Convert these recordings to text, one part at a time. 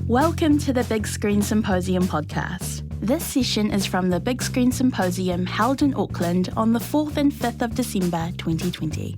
Welcome to the Big Screen Symposium podcast. This session is from the Big Screen Symposium held in Auckland on the 4th and 5th of December 2020.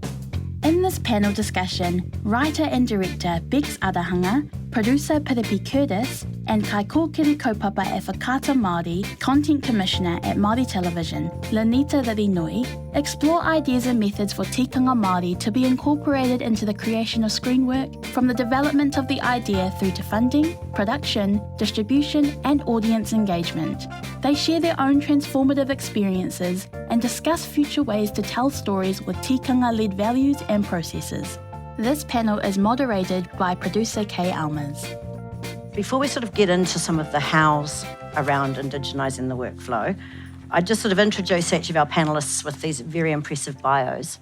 In this panel discussion, writer and director Becs Arahanga, producer Piripi Curtis, and kaikōkiri Kaupapa at Whakaata Māori, content commissioner at Māori Television, Lanita Ririnui, explore ideas and methods for Tikanga Māori to be incorporated into the creation of screen work, from the development of the idea through to funding, production, distribution, and audience engagement. They share their own transformative experiences and discuss future ways to tell stories with tikanga-led values and processes. This panel is moderated by producer Kay Ellmers. Before we sort of get into some of the hows around Indigenising the workflow, I just sort of introduce each of our panellists with these very impressive bios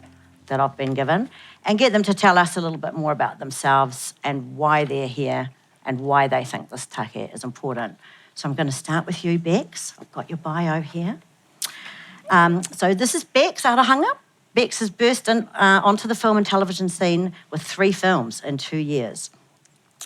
that I've been given and get them to tell us a little bit more about themselves and why they're here and why they think this take is important. So I'm going to start with you, Becs. I've got your bio here. So this is Becs Arahanga. Becs has burst onto the film and television scene with 3 films in 2 years.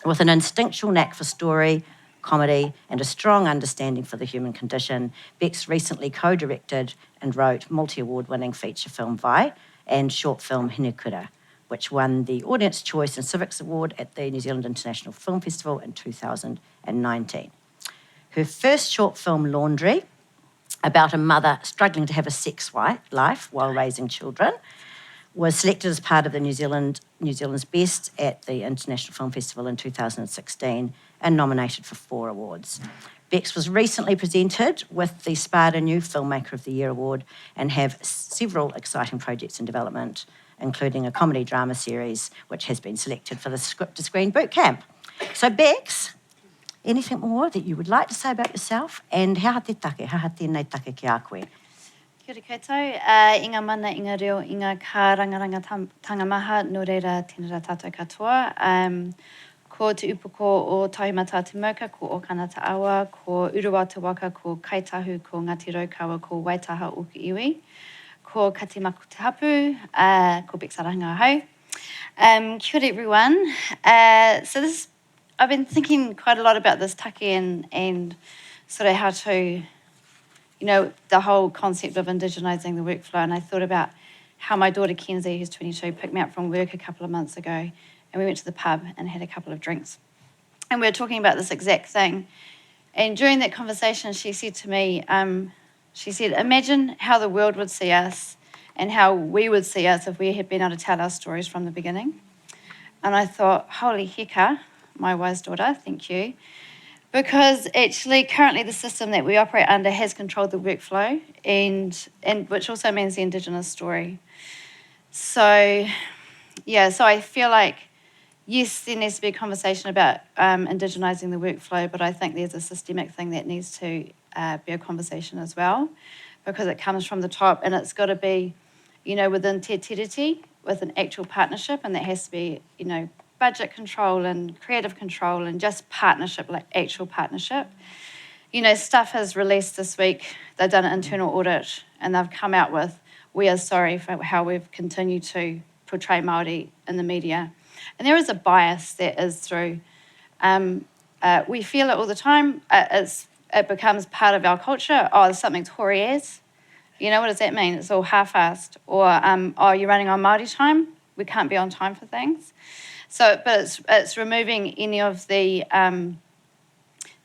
With an instinctual knack for story, comedy, and a strong understanding for the human condition, Becs recently co-directed and wrote multi-award-winning feature film Vai and short film Hinekura, which won the Audience Choice and Civics Award at the New Zealand International Film Festival in 2019. Her first short film, Laundry, about a mother struggling to have a sex life while raising children, was selected as part of the New Zealand's Best at the International Film Festival in 2016 and nominated for 4 awards. Becs was recently presented with the Sparta New Filmmaker of the Year award and have several exciting projects in development, including a comedy drama series which has been selected for the Script to Screen Bootcamp. So Becs, anything more that you would like to say about yourself and how te take, how tēnei take ki a koe? Kia ora koutou, inga mana, inga reo, inga ka rangaranga tangamaha, no reira tēnera tātou katoa. Ko te upoko o Tahimata te Moka, ko o Kanata Awa, ko Urua te Waka, ko Kaitahu, ko Ngati Raukawa, ko Waitaha o ki iwi, ko Katimaku te Hapu, ko Becs Arahanga hau. Kia ora everyone. I've been thinking quite a lot about this take and sort of how to, the whole concept of indigenising the workflow. And I thought about how my daughter Kenzie, who's 22, picked me up from work a couple of months ago, and we went to the pub and had a couple of drinks. And we were talking about this exact thing. And during that conversation, she said to me, imagine how the world would see us and how we would see us if we had been able to tell our stories from the beginning. And I thought, holy hecka, my wise daughter, thank you. Because actually currently the system that we operate under has controlled the workflow and which also means the Indigenous story. So I feel like, yes, there needs to be a conversation about Indigenising the workflow, but I think there's a systemic thing that needs to be a conversation as well, because it comes from the top and it's got to be, within te tiriti, with an actual partnership, and that has to be, budget control and creative control and just partnership, like actual partnership. Stuff has released this week. They've done an internal audit and they've come out with, we are sorry for how we've continued to portray Māori in the media. And there is a bias that is through, we feel it all the time. It becomes part of our culture. Oh, there's something Tory as. What does that mean? It's all half-assed. Or, you're running on Māori time. We can't be on time for things. But it's removing any of the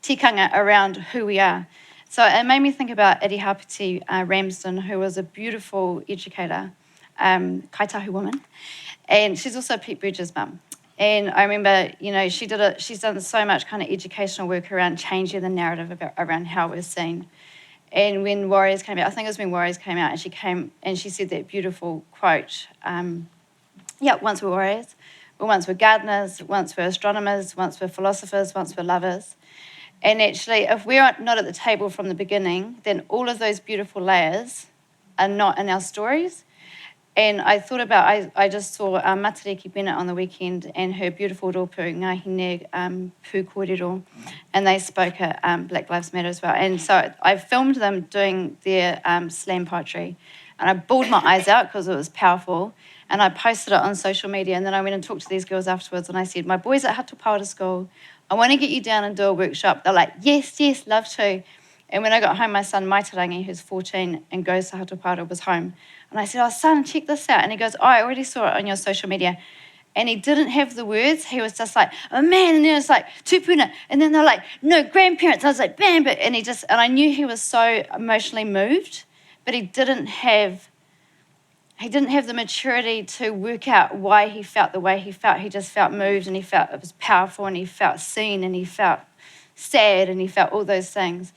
tikanga around who we are. So it made me think about Eri Hapiti Ramsden, who was a beautiful educator, kaitahu woman, and she's also Pete Bridges' mum. And I remember, she's done so much kind of educational work around changing the narrative around how we're seen. And when Warriors came out, I think it was when Warriors came out, and she said that beautiful quote, once we're warriors, well, once we're gardeners, once we're astronomers, once we're philosophers, once we're lovers. And actually, if we're not at the table from the beginning, then all of those beautiful layers are not in our stories. And I thought about, I just saw Matariki Bennett on the weekend and her beautiful rōpū, Ngāhine Pū Kōrero, and they spoke at Black Lives Matter as well. And so I filmed them doing their slam poetry, and I bawled my eyes out because it was powerful. And I posted it on social media, and then I went and talked to these girls afterwards, and I said, my boys at Hatupawata School, I want to get you down and do a workshop. They're like, yes, love to. And when I got home, my son, Maitarangi, who's 14 and goes to Hatupara, was home. And I said, oh, son, check this out. And he goes, oh, I already saw it on your social media. And he didn't have the words. He was just like, oh, man. And then it's like, tupuna. And then they're like, no, grandparents. I was like, bam. And I knew he was so emotionally moved, but he didn't have the maturity to work out why he felt the way he felt. He just felt moved, and he felt it was powerful, and he felt seen, and he felt sad, and he felt all those things.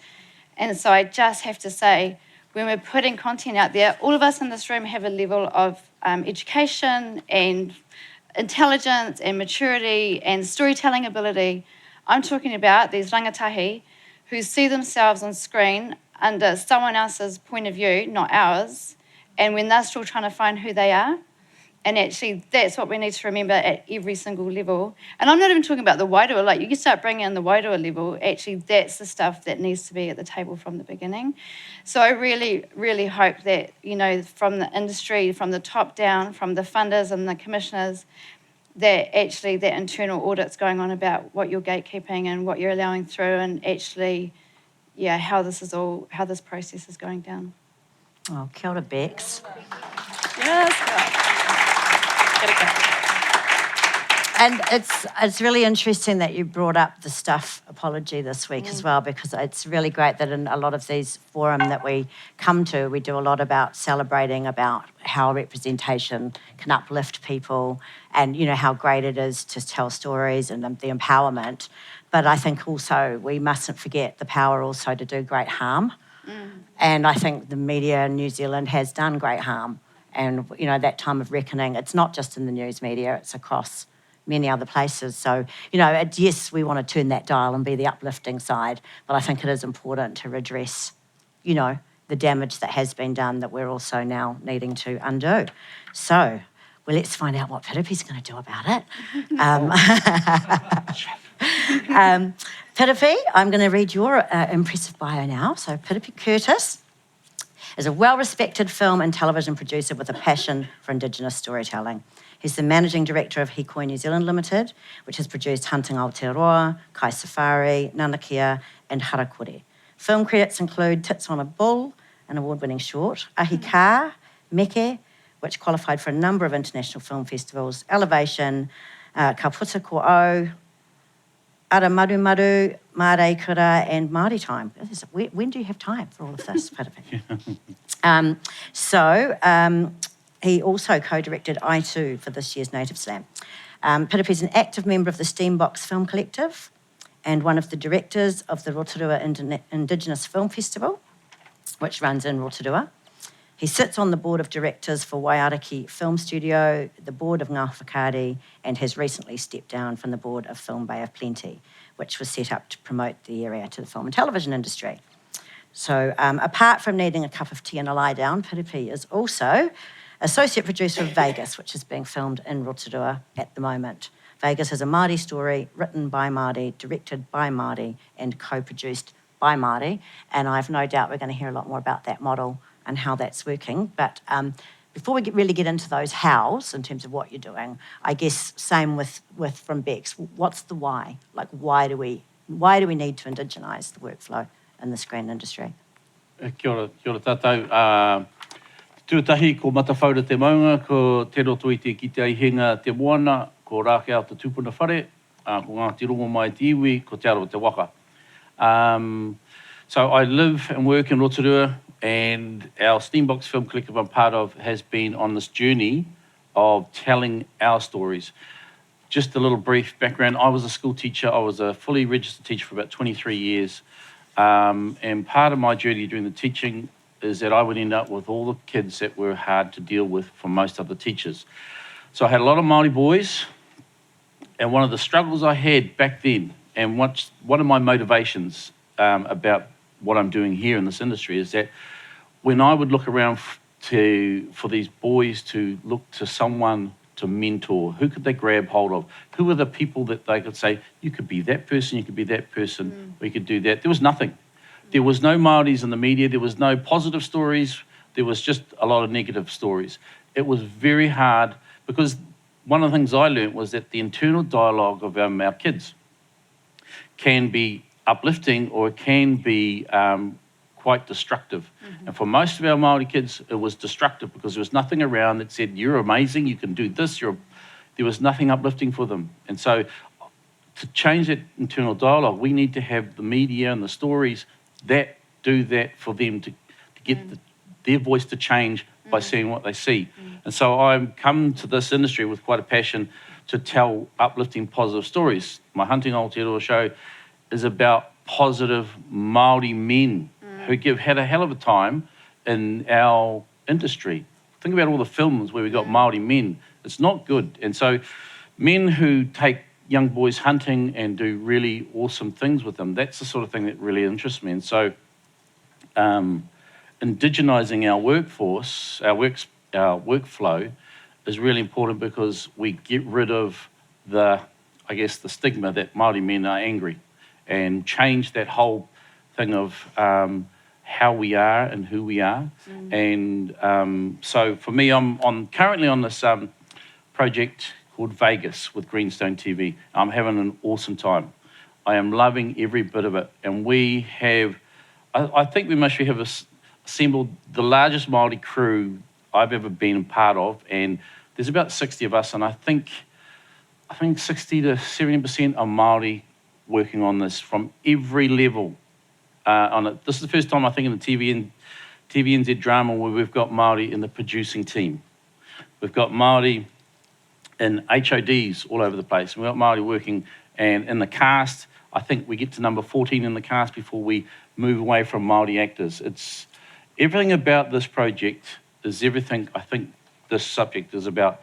And so I just have to say, when we're putting content out there, all of us in this room have a level of education and intelligence and maturity and storytelling ability. I'm talking about these rangatahi who see themselves on screen under someone else's point of view, not ours, and when they're still trying to find who they are. And actually, that's what we need to remember at every single level. And I'm not even talking about the wairua. Like, you can start bringing in the wairua level. Actually, that's the stuff that needs to be at the table from the beginning. So I really, really hope that, from the industry, from the top down, from the funders and the commissioners, that actually that internal audit's going on about what you're gatekeeping and what you're allowing through, and actually, how this process is going down. Oh, kia ora, Becs. Yes. And it's really interesting that you brought up the stuff apology this week as well, because it's really great that in a lot of these forums that we come to, we do a lot about celebrating about how representation can uplift people and, how great it is to tell stories and the empowerment. But I think also we mustn't forget the power also to do great harm. And I think the media in New Zealand has done great harm. And, that time of reckoning, it's not just in the news media, it's across many other places. So, yes, we want to turn that dial and be the uplifting side, but I think it is important to redress, the damage that has been done that we're also now needing to undo. So, let's find out what Piripi's going to do about it. Piripi, I'm going to read your impressive bio now. So, Piripi Curtis is a well-respected film and television producer with a passion for Indigenous storytelling. He's the Managing Director of Hikoi New Zealand Limited, which has produced Hunting Aotearoa, Kai Safari, Nanakia and Harakuri. Film credits include Tits on a Bull, an award-winning short, Ahi Ka, Meke, which qualified for a number of international film festivals, Elevation, Ka Puta Ko Au, Ara Maru Maru, Mare Kura and Māori Time. When do you have time for all of this, Piripi? He also co-directed I Too for this year's Native Slam. Piripi is an active member of the Steambox Film Collective and one of the directors of the Rotorua Indigenous Film Festival, which runs in Rotorua. He sits on the board of directors for Waiariki Film Studio, the board of Ngā Whakaata, and has recently stepped down from the board of Film Bay of Plenty, which was set up to promote the area to the film and television industry. So apart from needing a cup of tea and a lie down, Piripi is also associate producer of Vegas, which is being filmed in Rotorua at the moment. Vegas is a Māori story written by Māori, directed by Māori, and co-produced by Māori. And I've no doubt we're going to hear a lot more about that model and how that's working. But before we really get into those hows in terms of what you're doing, I guess same with from Becs. What's the why? Like, why do we need to indigenise the workflow in the screen industry? Kia ora tātou. Tūtahi ko matawhaura te maunga, ko te roto i te ki te aihinga te moana, ko rāke au te tūpuna whare, ko Ngāti Rongo mai te iwi, ko te aroa te waka. So I live and work in Rotorua, and our Steambox Film Collective I'm part of has been on this journey of telling our stories. Just a little brief background, I was a school teacher. I was a fully registered teacher for about 23 years. And part of my journey during the teaching is that I would end up with all the kids that were hard to deal with for most other teachers. So I had a lot of Māori boys, and one of the struggles I had back then, and one of my motivations about what I'm doing here in this industry is that when I would look around for these boys to look to someone to mentor, who could they grab hold of? Who were the people that they could say, you could be that person, you could be that person, or you could do that? There was nothing. There was no Māoris in the media, there was no positive stories, there was just a lot of negative stories. It was very hard because one of the things I learned was that the internal dialogue of our kids can be uplifting or it can be quite destructive. And for most of our Māori kids, it was destructive because there was nothing around that said, you're amazing, you can do this. There was nothing uplifting for them. And so to change that internal dialogue, we need to have the media and the stories that do that for them to get their voice to change by seeing what they see. And so I've come to this industry with quite a passion to tell uplifting, positive stories. My Hunting Aotearoa show is about positive Māori men who had a hell of a time in our industry. Think about all the films where we got Māori men. It's not good. And so men who take young boys hunting and do really awesome things with them, that's the sort of thing that really interests me. And so indigenising our workforce, our workflow is really important because we get rid of the stigma that Māori men are angry and change that whole thing of how we are and who we are. And so for me, I'm currently on this project called Vegas with Greenstone TV. I'm having an awesome time. I am loving every bit of it. And we have, I think we must have assembled the largest Māori crew I've ever been a part of. And there's about 60 of us. And I think 60 to 70% are Māori working on this from every level on it. This is the first time I think in the TVNZ drama where we've got Māori in the producing team. We've got Māori in HODs all over the place. We've got Māori working and in the cast. I think we get to number 14 in the cast before we move away from Māori actors. It's everything about this project is everything I think this subject is about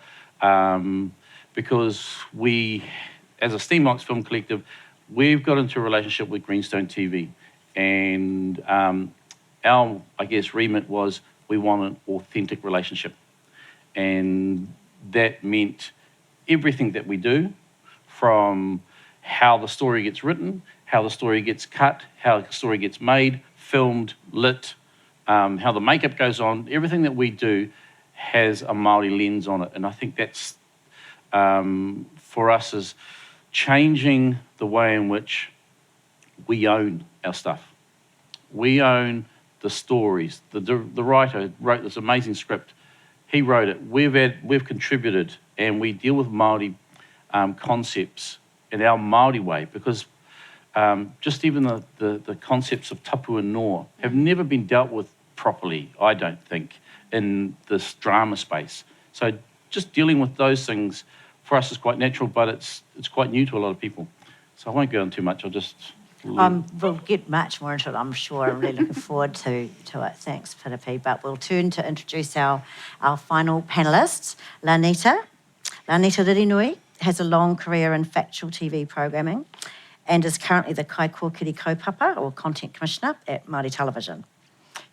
because we, as a Steambox Film Collective, we've got into a relationship with Greenstone TV. And our, remit was we want an authentic relationship. And that meant everything that we do, from how the story gets written, how the story gets cut, how the story gets made, filmed, lit, how the makeup goes on, everything that we do has a Māori lens on it. And I think that's, for us, is changing the way in which we own our stuff. We own the stories. The writer wrote this amazing script. He wrote it. We've contributed, and we deal with Māori concepts in our Māori way, because just even the concepts of tapu and noa have never been dealt with properly, I don't think, in this drama space. So just dealing with those things for us is quite natural, but it's quite new to a lot of people. So I won't go on too much. I'll just... We'll get much more into it, I'm sure. I'm really looking forward to it. Thanks, Piripi. But we'll turn to introduce our final panellists. Lanita Ririnui has a long career in factual TV programming and is currently the kaikōkiri kaupapa, or content commissioner, at Māori Television.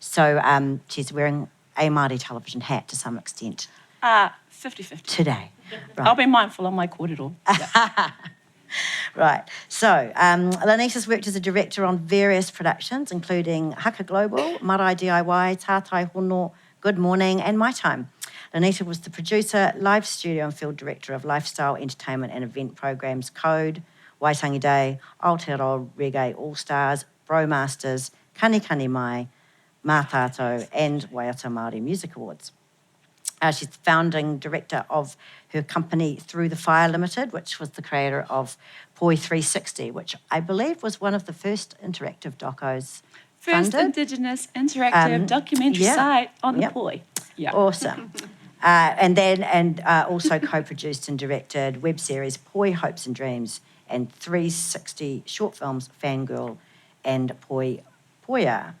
So she's wearing a Māori television hat to some extent. 50-50. Today. Right. I'll be mindful on my kōrero. Yeah. Right. So Lanita's worked as a director on various productions, including Haka Global, Marae DIY, Tātai Hono, Good Morning, and My Time. Lanita was the producer, live studio and field director of lifestyle, entertainment and event programs Code, Waitangi Day, Aotearoa Reggae All-Stars, Bromasters, Kani Kani Mai, Mā Tātou, and Waiata Māori Music Awards. She's the founding director of her company Through the Fire Limited, which was the creator of Poi 360, which I believe was one of the first interactive docos First funded. Indigenous interactive documentary site on the Poi. Yeah. Awesome. And also co-produced and directed web series Poi Hopes and Dreams and 360 short films Fangirl and Poi Poia.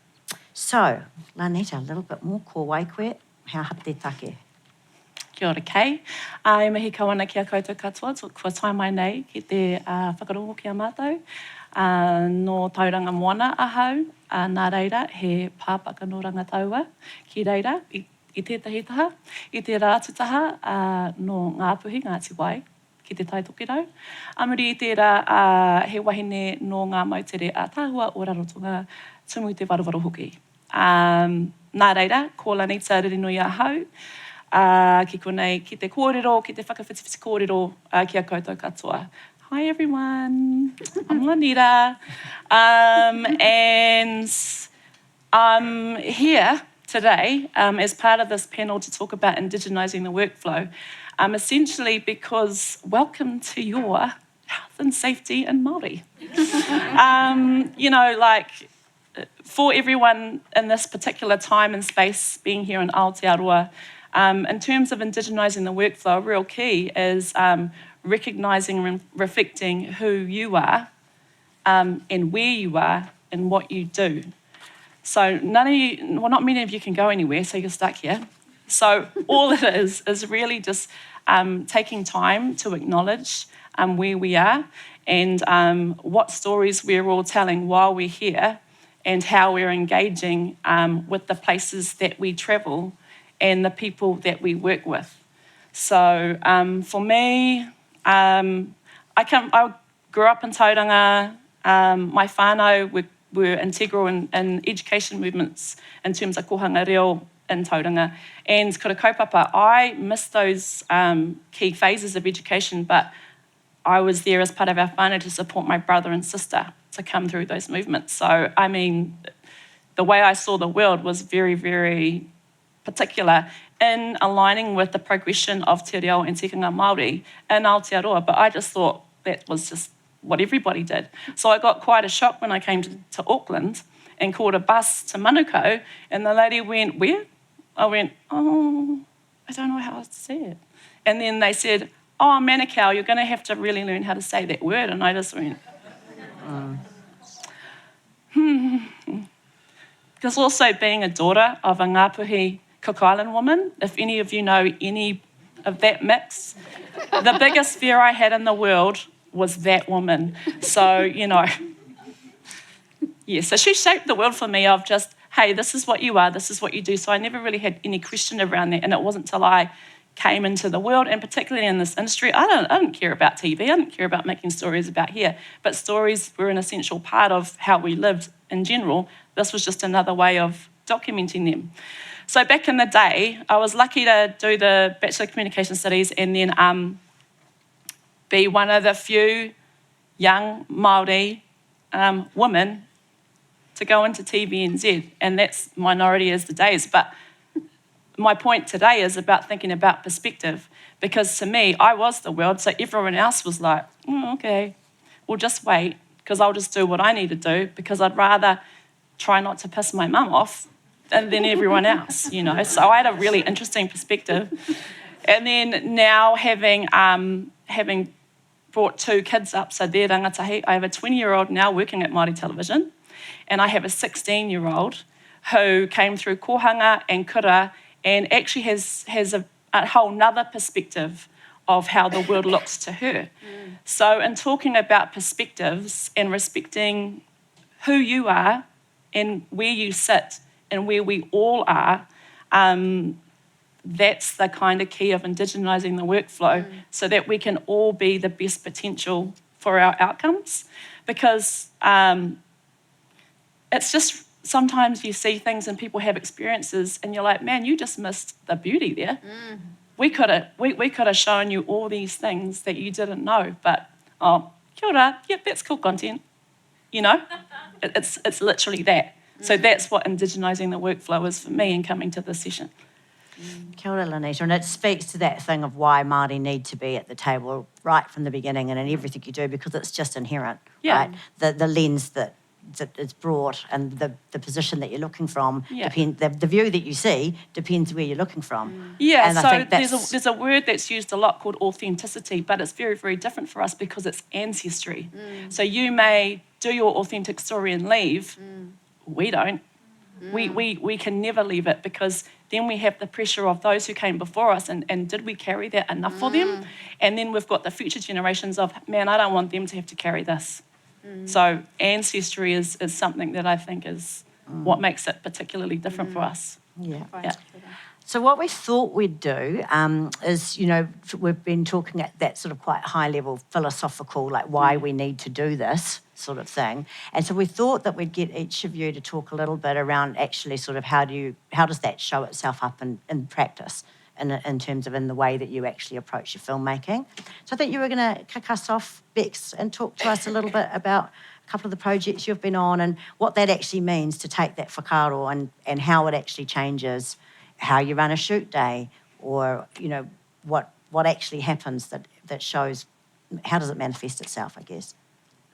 So, Lanita, a little bit more ko waikoe, how hapte take? Kia ora kei. E mihi kawana ki a koutou katoa, kua tai mai nei ki te whakarongo ki a mātou. No tauranga moana ahau, nā reira, he pāpaka no rangataua ki reira, i tētahi taha, i te rātutaha no Ngāpuhi, Ngāti Wai, ki te taitokirau. Amuri i tērā he wahine no ngā mautere a tāhua o Rarotonga tumu te waruwaru hoki. Nā reira, ko Lanita Ririnui ahau, ki konei ki te kōrero, ki te whakawhitiwhiti kōrero ki a koutou katoa. Hi everyone, I'm Lanita, and I'm here today as part of this panel to talk about indigenising the workflow, essentially because welcome to your health and safety in Māori. For everyone in this particular time and space being here in Aotearoa, in terms of indigenising the workflow, a real key is recognising and reflecting who you are and where you are and what you do. So not many of you can go anywhere, so you're stuck here. So all it is really just taking time to acknowledge where we are and what stories we're all telling while we're here and how we're engaging with the places that we travel and the people that we work with. So for me, I grew up in Tauranga. My whānau were integral in education movements in terms of kohanga reo in Tauranga. And kura kaupapa, I missed those key phases of education, but I was there as part of our whānau to support my brother and sister to come through those movements. So, I mean, the way I saw the world was very, very particular in aligning with the progression of te reo and tikanga Māori in Aotearoa, but I just thought that was just what everybody did. So I got quite a shock when I came to Auckland and caught a bus to Manukau, and the lady went, "Where?" I went, "Oh, I don't know how to say it." And then they said, "Oh, Manukau, you're going to have to really learn how to say that word." And I just went, Because also being a daughter of a Ngāpuhi Cook Island woman, if any of you know any of that mix, the biggest fear I had in the world was that woman. So, so she shaped the world for me of just, hey, this is what you are, this is what you do. So I never really had any question around that. And it wasn't till I came into the world, and particularly in this industry, I didn't care about TV, I didn't care about making stories about here, but stories were an essential part of how we lived in general. This was just another way of documenting them. So back in the day, I was lucky to do the Bachelor of Communication Studies and then be one of the few young Māori women to go into TVNZ, and that's minority as the days. But my point today is about thinking about perspective, because to me, I was the world, so everyone else was like, okay, we'll just wait, because I'll just do what I need to do, because I'd rather try not to piss my mum off than everyone else, So I had a really interesting perspective. And then now having brought two kids up, so they're rangatahi, I have a 20-year-old now working at Māori Television, and I have a 16-year-old who came through kohanga and kura and actually has a whole nother perspective of how the world looks to her. So in talking about perspectives and respecting who you are and where you sit and where we all are, that's the kind of key of indigenising the workflow so that we can all be the best potential for our outcomes. Because it's just sometimes you see things and people have experiences and you're like, man, you just missed the beauty there. We could have shown you all these things that you didn't know, but kia ora, yep, that's cool content. It's literally that. So that's what indigenising the workflow is for me in coming to this session. Kia ora, Lanita, and it speaks to that thing of why Māori need to be at the table right from the beginning and in everything you do, because it's just inherent, right? The lens that is brought and the position that you're looking from, the view that you see depends where you're looking from. Yeah, and so I think there's a word that's used a lot called authenticity, but it's very, very different for us because it's ancestry. So you may do your authentic story and leave. We don't. We can never leave it, because then we have the pressure of those who came before us, and did we carry that enough for them? And then we've got the future generations of, man, I don't want them to have to carry this. So ancestry is something that I think is what makes it particularly different for us. Yeah. So what we thought we'd do is, we've been talking at that sort of quite high level philosophical, like why we need to do this sort of thing. And so we thought that we'd get each of you to talk a little bit around actually sort of how does that show itself up in practice in terms of in the way that you actually approach your filmmaking. So I think you were going to kick us off, Becs, and talk to us a little bit about a couple of the projects you've been on and what that actually means to take that whakaaro and how it actually changes how you run a shoot day, or, you know, what actually happens that shows, how does it manifest itself, I guess.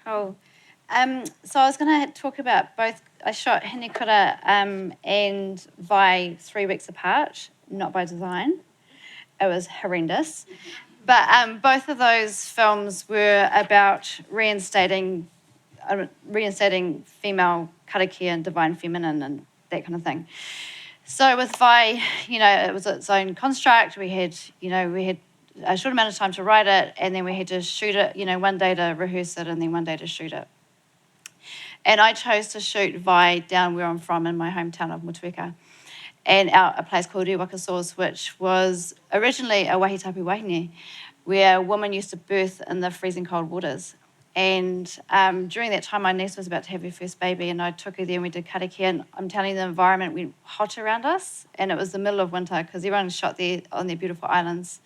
Cool. So I was going to talk about both. I shot Hinekura and Vai 3 weeks apart, not by design. It was horrendous. But both of those films were about reinstating female karakia and divine feminine and that kind of thing. So with Vai, you know, it was its own construct. We had a short amount of time to write it, and then we had to shoot it, you know, one day to rehearse it and then one day to shoot it. And I chose to shoot Vai down where I'm from in my hometown of Motueka, and a place called Riwaka, which was originally a wahitapu wahine, where women used to birth in the freezing cold waters. And during that time, my niece was about to have her first baby, and I took her there and we did karakia. And I'm telling you, the environment went hot around us, and it was the middle of winter because everyone shot there on their beautiful islands.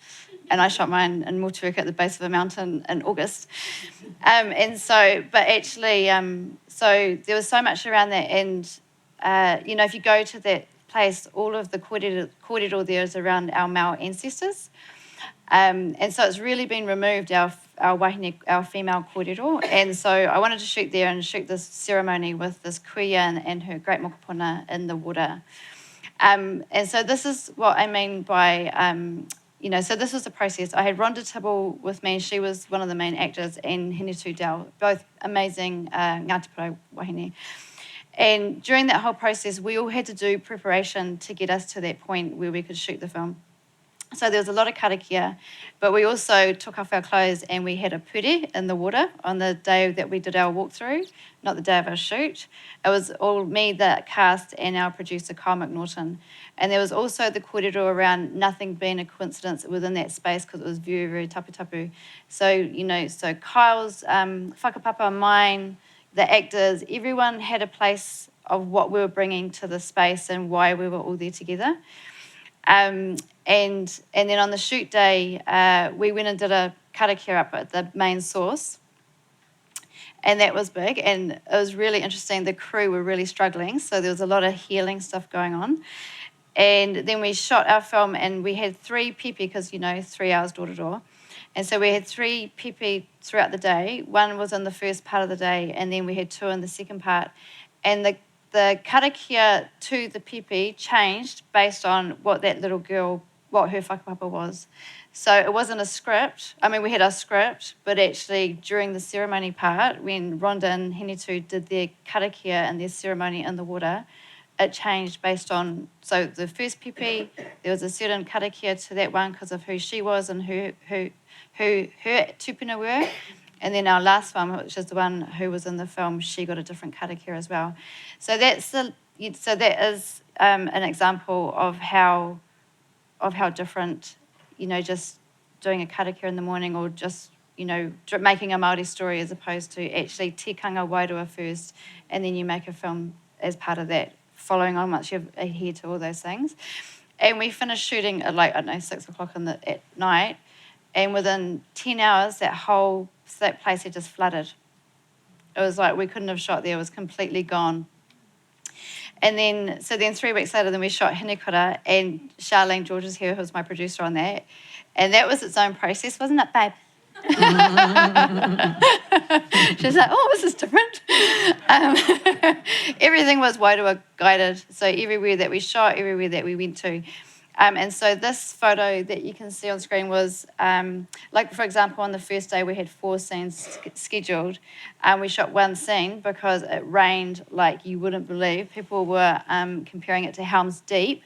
And I shot mine in Motueka at the base of a mountain in August. So there was so much around that. And, you know, if you go to that place, all of the kōrero there is around our Māori ancestors. And so it's really been removed, our wahine, our female kōrero. And so I wanted to shoot there and shoot this ceremony with this kuia and her great mokopuna in the water. And so this is what I mean by... you know, so this was the process. I had Rhonda Tibble with me. She was one of the main actors, and Hinetu Dell, both amazing Ngāti Porou wahine. And during that whole process, we all had to do preparation to get us to that point where we could shoot the film. So there was a lot of karakia, but we also took off our clothes and we had a puri in the water on the day that we did our walkthrough, not the day of our shoot. It was all me, the cast, and our producer, Kyle McNaughton. And there was also the kōrero around nothing being a coincidence within that space because it was very, very tapu. So, you know, so Kyle's whakapapa, mine, the actors, everyone had a place of what we were bringing to the space and why we were all there together. And then on the shoot day, we went and did a karakia up at the main source. And that was big, and it was really interesting. The crew were really struggling, so there was a lot of healing stuff going on. And then we shot our film, and we had 3 pipi, because, you know, 3 hours door to door. And so we had 3 pipi throughout the day. 1 was in the first part of the day, and then we had 2 in the second part. And the karakia to the pipi changed based on what that little girl, what her whakapapa was. So it wasn't a script. I mean, we had a script, but actually during the ceremony part, when Rhonda and Hinetu did their karakia and their ceremony in the water, it changed based on, so the first pipi, there was a certain karakia to that one because of who she was and who her tupuna were. And then our last one, which is the one who was in the film, she got a different karakia as well. So that is an example of how different, you know, just doing a karakia in the morning, or just, you know, making a Māori story as opposed to actually tikanga wairua first, and then you make a film as part of that, following on once you adhere to all those things. And we finished shooting at 6 o'clock at night, and within 10 hours, that place had just flooded. It was like we couldn't have shot there, it was completely gone. And then 3 weeks later, then we shot Hinekura, and Charlene George is here, who was my producer on that. And that was its own process, wasn't it, babe? She's like, oh, this is different. Everything was wairua guided. So everywhere that we shot, everywhere that we went to. And so this photo that you can see on screen was, like, for example, on the first day we had 4 scenes scheduled. We shot 1 scene because it rained like you wouldn't believe. People were comparing it to Helm's Deep.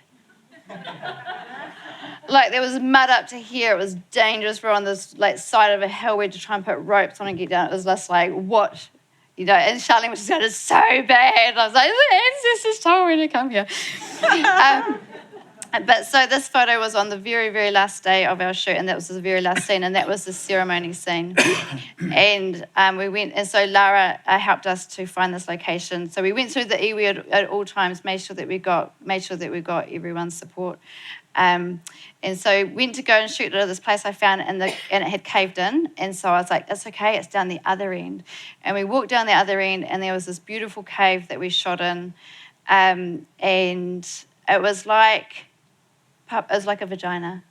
Like, there was mud up to here. It was dangerous. We're on this side of a hill. We had to try and put ropes on and get down. It was just like, what? You know, and Charlene was just going, it's so bad. And I was like, the ancestors told me to come here. But so this photo was on the very, very last day of our shoot, and that was the very last scene, and that was the ceremony scene. And we went, and so Lara helped us to find this location. So we went through the iwi at all times, made sure that we got everyone's support. And so went to go and shoot it at this place I found, and it had caved in. And so I was like, it's okay, it's down the other end. And we walked down the other end, and there was this beautiful cave that we shot in. And it was like a vagina.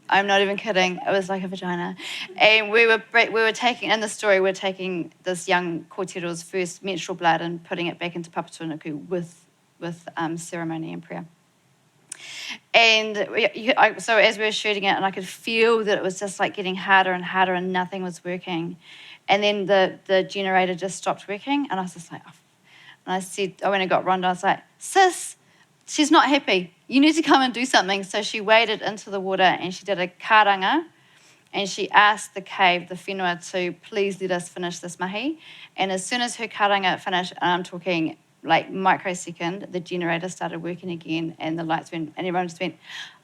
I'm not even kidding. It was like a vagina. And we were taking, in the story, we're taking this young kōtiro's first menstrual blood and putting it back into Papatūānuku with ceremony and prayer. And so as we were shooting it, and I could feel that it was just like getting harder and harder, and nothing was working. And then the generator just stopped working, and I was just like, oh. And I went and got Rhonda. I was like, sis, she's not happy. You need to come and do something. So she waded into the water, and she did a karanga, and she asked the cave, the whenua, to please let us finish this mahi. And as soon as her karanga finished, and I'm talking like microsecond, the generator started working again, and the lights went, and everyone just went,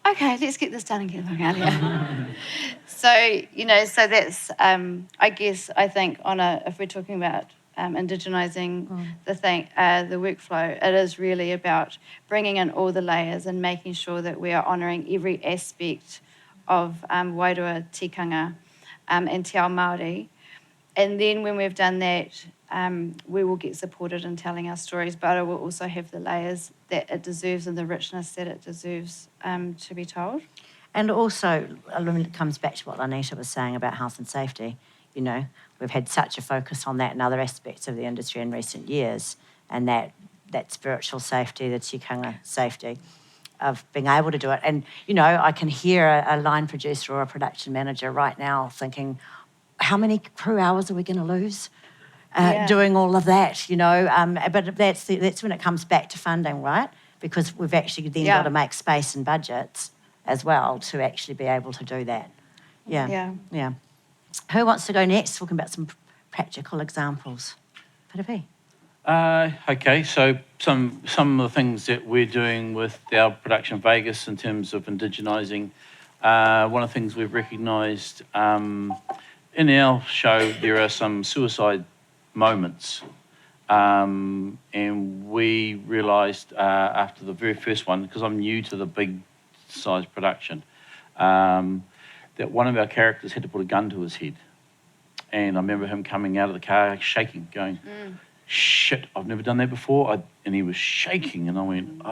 okay, let's get this done and get the fuck out of here. So that's, I think if we're talking about indigenising the workflow, it is really about bringing in all the layers and making sure that we are honouring every aspect of Wairua, Tikanga, and Te Ao Māori. And then when we've done that, we will get supported in telling our stories, but it will also have the layers that it deserves and the richness that it deserves to be told. And also, it comes back to what Lanita was saying about health and safety. You know, we've had such a focus on that in other aspects of the industry in recent years, and that spiritual safety, the tikanga safety of being able to do it. And, you know, I can hear a line producer or a production manager right now thinking, how many crew hours are we going to lose doing all of that, you know? But that's when it comes back to funding, right? Because we've actually then got to make space and budgets as well to actually be able to do that. Yeah. Who wants to go next? Talking about some practical examples. Piripi. Okay, so some of the things that we're doing with our production Vegas in terms of indigenising. One of the things we've recognised in our show, there are some suicide moments, and we realised after the very first one, because I'm new to the big size production, that one of our characters had to put a gun to his head. And I remember him coming out of the car shaking, going, shit, I've never done that before. And he was shaking, and I went,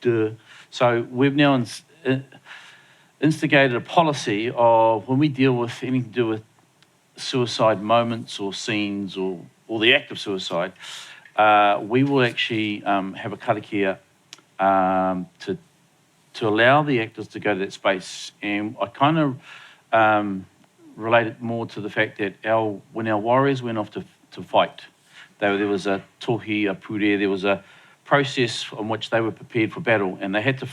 duh. So we've now instigated a policy of when we deal with anything to do with suicide moments or scenes or the act of suicide, we will actually have a karakia to allow the actors to go to that space. And I kind of relate it more to the fact that when our warriors went off to fight, there was a tohi, a pure, there was a process on which they were prepared for battle, and they had to,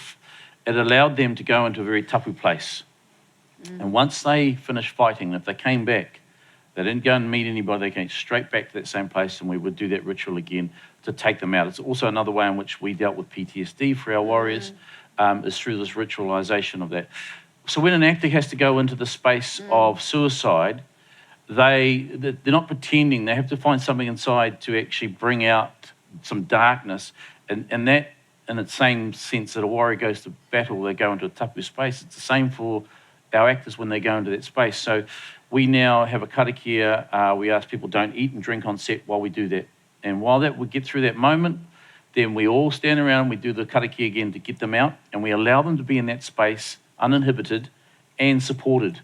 it allowed them to go into a very tapu place. And once they finished fighting, if they came back, they didn't go and meet anybody, they came straight back to that same place, and we would do that ritual again to take them out. It's also another way in which we dealt with PTSD for our warriors, is through this ritualisation of that. So when an actor has to go into the space of suicide, they're not pretending, they have to find something inside to actually bring out some darkness. And that, in its same sense that a warrior goes to battle, they go into a tapu space, it's the same for our actors when they go into that space. So we now have a karakia, we ask people don't eat and drink on set while we do that. And while we get through that moment, then we all stand around, we do the karakia again to get them out, and we allow them to be in that space uninhibited and supported.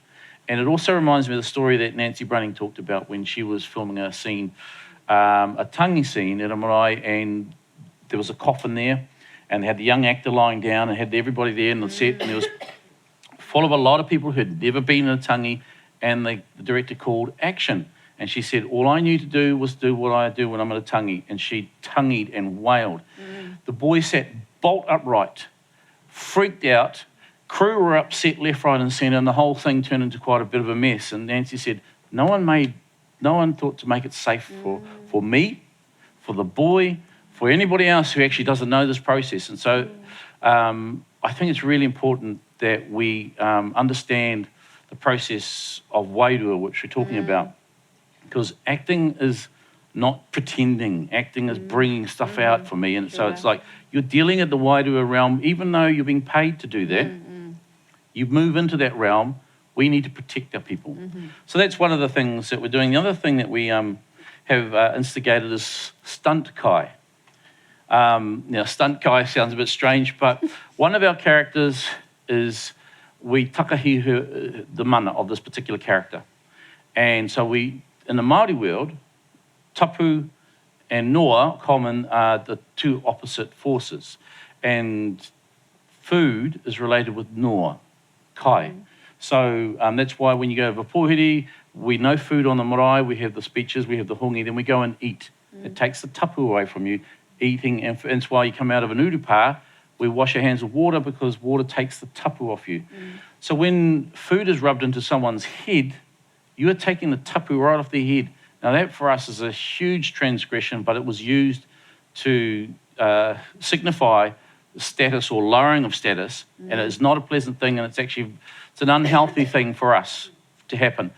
And it also reminds me of the story that Nancy Brunning talked about when she was filming a scene, a tangi scene at a marae, and there was a coffin there, and they had the young actor lying down and had everybody there in the set, and it was full of a lot of people who had never been in a tangi, and the director called action. And she said, all I knew to do was do what I do when I'm in a tangi. And she tangied and wailed. The boy sat bolt upright, freaked out. Crew were upset left, right and centre, and the whole thing turned into quite a bit of a mess. And Nancy said, no one thought to make it safe for me, for the boy, for anybody else who actually doesn't know this process. And so I think it's really important that we understand the process of wairua, which we're talking about, because acting is not pretending. Acting is bringing stuff out for me. And so it's like you're dealing at the Wairua realm, even though you're being paid to do that, you move into that realm, we need to protect our people. So that's one of the things that we're doing. The other thing that we have instigated is stunt kai. Now, stunt kai sounds a bit strange, but one of our characters is we takahi her, the mana of this particular character. And so we, in the Māori world, tapu and noa common are the two opposite forces. And food is related with noa, kai. So that's why when you go to Vapohiri, we know food on the marae, we have the speeches, we have the hongi, then we go and eat. It takes the tapu away from you, eating, and that's why you come out of an urupa, we wash our hands with water because water takes the tapu off you. So when food is rubbed into someone's head, you are taking the tapu right off their head. Now that for us is a huge transgression, but it was used to signify status or lowering of status, and it's not a pleasant thing, and it's an unhealthy thing for us to happen.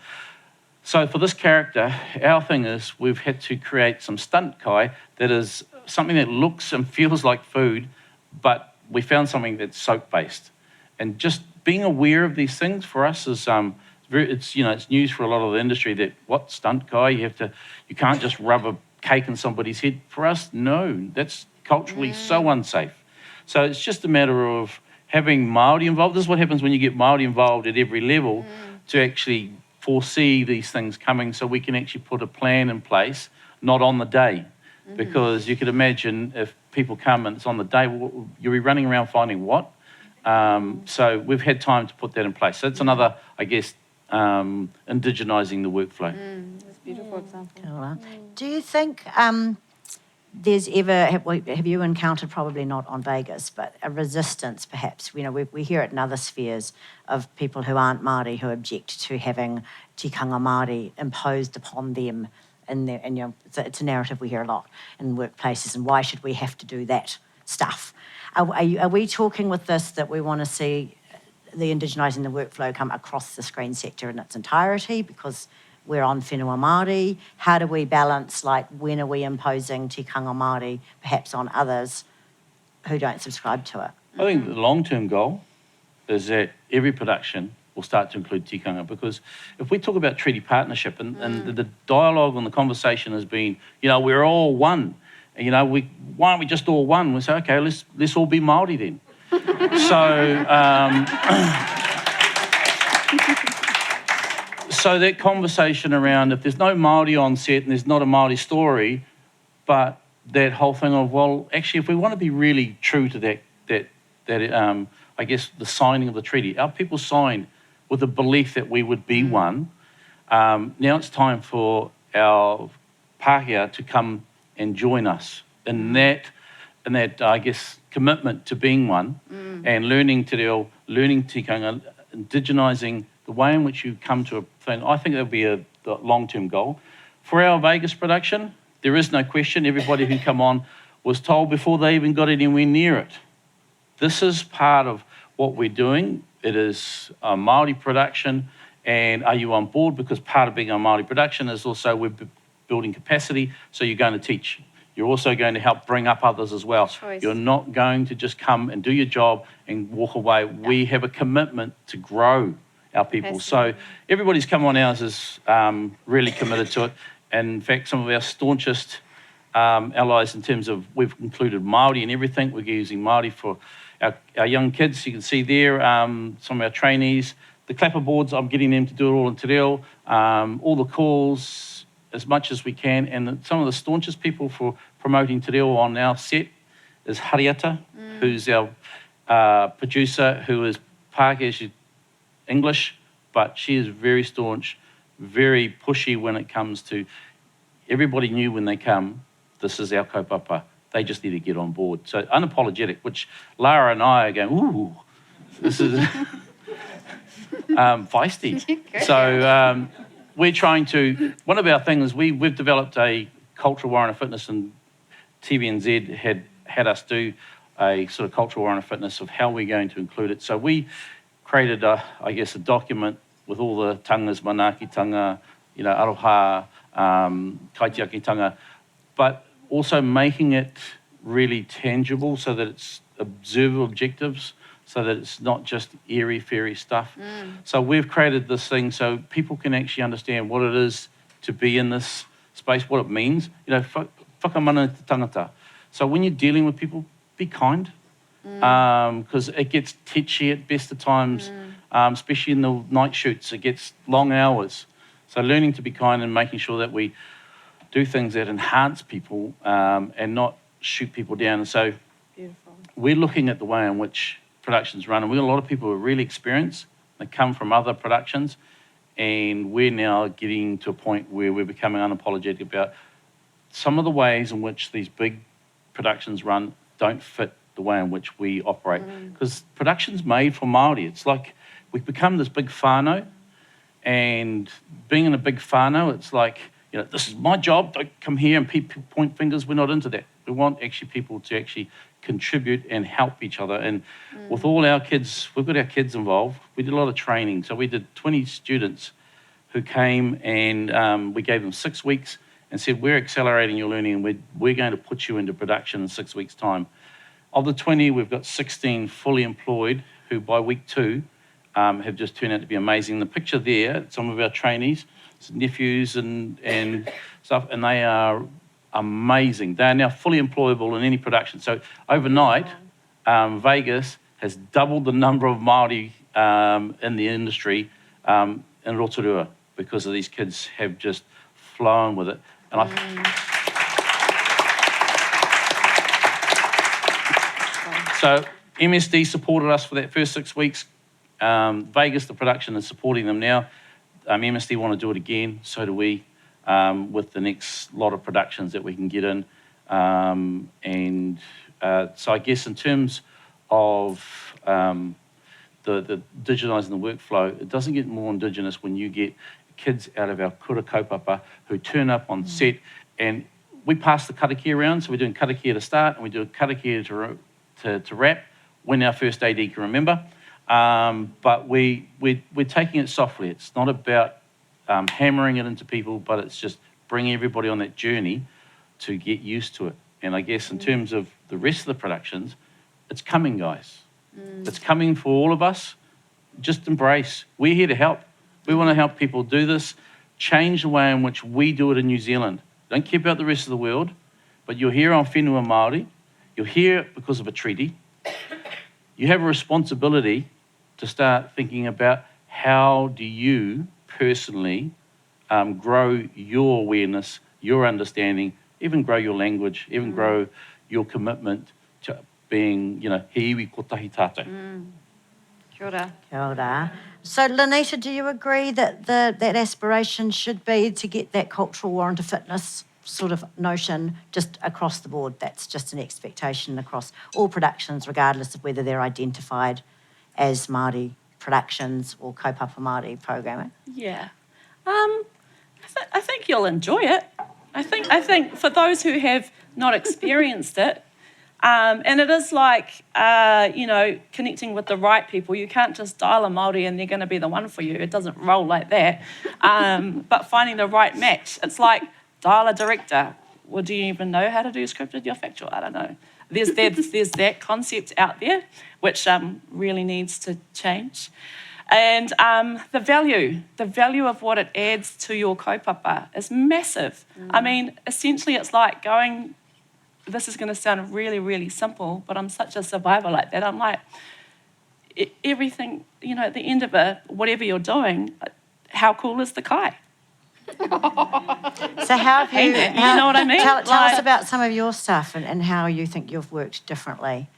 So for this character, our thing is we've had to create some stunt kai that is something that looks and feels like food, but we found something that's soap-based. And just being aware of these things for us is it's news for a lot of the industry that what stunt kai, you can't just rub a cake in somebody's head. For us, no, that's culturally so unsafe. So it's just a matter of having Māori involved. This is what happens when you get Māori involved at every level to actually foresee these things coming so we can actually put a plan in place, not on the day. Because you could imagine if people come and it's on the day, you'll be running around finding what? So we've had time to put that in place. So that's another, I guess, indigenising the workflow. That's a beautiful example. Do you think there's ever, have you encountered, probably not on Vegas, but a resistance perhaps? You know, we hear it in other spheres of people who aren't Māori who object to having Tikanga Māori imposed upon them. And it's a narrative we hear a lot in workplaces, and why should we have to do that stuff? Are we talking with this that we want to see the indigenising the workflow come across the screen sector in its entirety because we're on whenua Māori? How do we balance, like, when are we imposing tikanga Māori perhaps on others who don't subscribe to it? I think the long-term goal is that every production will start to include tikanga, because if we talk about treaty partnership and the dialogue and the conversation has been, we're all one. And, why aren't we just all one? We say, okay, let's all be Māori then. So that conversation around if there's no Māori on set and there's not a Māori story, but that whole thing of, well, actually, if we want to be really true to that I guess the signing of the treaty, our people signed with the belief that we would be one. Now it's time for our Pākehā to come and join us in that, I guess, commitment to being one and learning te reo, learning tikanga, indigenising the way in which you come to a thing. I think that'll be the long-term goal. For our Vegas production, there is no question. Everybody who come on was told before they even got anywhere near it. This is part of what we're doing. It is a Māori production, and are you on board? Because part of being a Māori production is also we're building capacity, so you're going to teach. You're also going to help bring up others as well. Choice. You're not going to just come and do your job and walk away. Yeah. We have a commitment to grow our people. So everybody's come on ours is really committed to it. And in fact, some of our staunchest allies in terms of we've included Māori in everything. We're using Māori for our young kids. You can see there some of our trainees. The clapperboards, I'm getting them to do it all in te reo. All the calls, as much as we can. And some of the staunchest people for promoting te reo on our set is Hariata, who's our producer, who is Pākehā English, but she is very staunch, very pushy when it comes to, everybody knew when they come, this is our kaupapa. They just need to get on board. So unapologetic, which Lara and I are going, ooh, this is feisty. So we're trying to, one of our things, we've developed a cultural warrant of fitness, and TVNZ had us do a sort of cultural warrant of fitness of how we're going to include it. So we created, a document with all the tangas, manaakitanga, aroha, kaitiakitanga, but also making it really tangible so that it's observable objectives, so that it's not just airy-fairy stuff. So we've created this thing so people can actually understand what it is to be in this space, what it means. Whakamana te tangata. So when you're dealing with people, be kind, because it gets tetchy at best of times, especially in the night shoots. It gets long hours. So learning to be kind and making sure that we do things that enhance people and not shoot people down. And so we're looking at the way in which productions run, and we've got a lot of people who are really experienced. They come from other productions, and we're now getting to a point where we're becoming unapologetic about some of the ways in which these big productions run don't fit the way in which we operate. Because production's made for Māori. It's like we've become this big whānau, and being in a big whānau, it's like, this is my job, don't come here and point fingers. We're not into that. We want actually people to actually contribute and help each other. And with all our kids, we've got our kids involved. We did a lot of training. So we did 20 students who came, and we gave them 6 weeks and said, we're accelerating your learning, and we're going to put you into production in 6 weeks' time. Of the 20, we've got 16 fully employed who by week 2 have just turned out to be amazing. The picture there, some of our trainees, nephews and stuff, and they are amazing. They are now fully employable in any production. So overnight, Vegas has doubled the number of Māori in the industry in Rotorua because of these kids have just flown with it. And So MSD supported us for that first 6 weeks. Vegas, the production, is supporting them now. MSD want to do it again, so do we, with the next lot of productions that we can get in. So I guess in terms of the digitising the workflow, it doesn't get more Indigenous when you get kids out of our kura Kaupapa who turn up on set, and we pass the karakia around, so we're doing karakia to start, and we do a karakia to wrap, when our first AD can remember. But we're taking it softly. It's not about hammering it into people, but it's just bringing everybody on that journey to get used to it. And I guess in terms of the rest of the productions, it's coming, guys. It's coming for all of us. Just embrace. We're here to help. We want to help people do this, change the way in which we do it in New Zealand. Don't care about the rest of the world, but you're here on whenua Māori. You're here because of a treaty. You have a responsibility to start thinking about how do you personally grow your awareness, your understanding, even grow your language, even grow your commitment to being, he iwi ko tahi tātou. Kia ora. Kia ora. So, Lanita, do you agree that that aspiration should be to get that cultural warrant of fitness sort of notion just across the board? That's just an expectation across all productions, regardless of whether they're identified as Māori productions or kaupapa Māori programming? Yeah. I think you'll enjoy it. I think for those who have not experienced it, and it is like, connecting with the right people. You can't just dial a Māori and they're going to be the one for you. It doesn't roll like that. But finding the right match, it's like dial a director. Well, do you even know how to do scripted? You're factual. I don't know. There's that concept out there, which really needs to change. And the value of what it adds to your kaupapa is massive. I mean, essentially it's like going, this is going to sound really, really simple, but I'm such a survivor like that. I'm like, everything, at the end of it, whatever you're doing, how cool is the kai? So how have you... you know what I mean? Tell us about some of your stuff and how you think you've worked differently.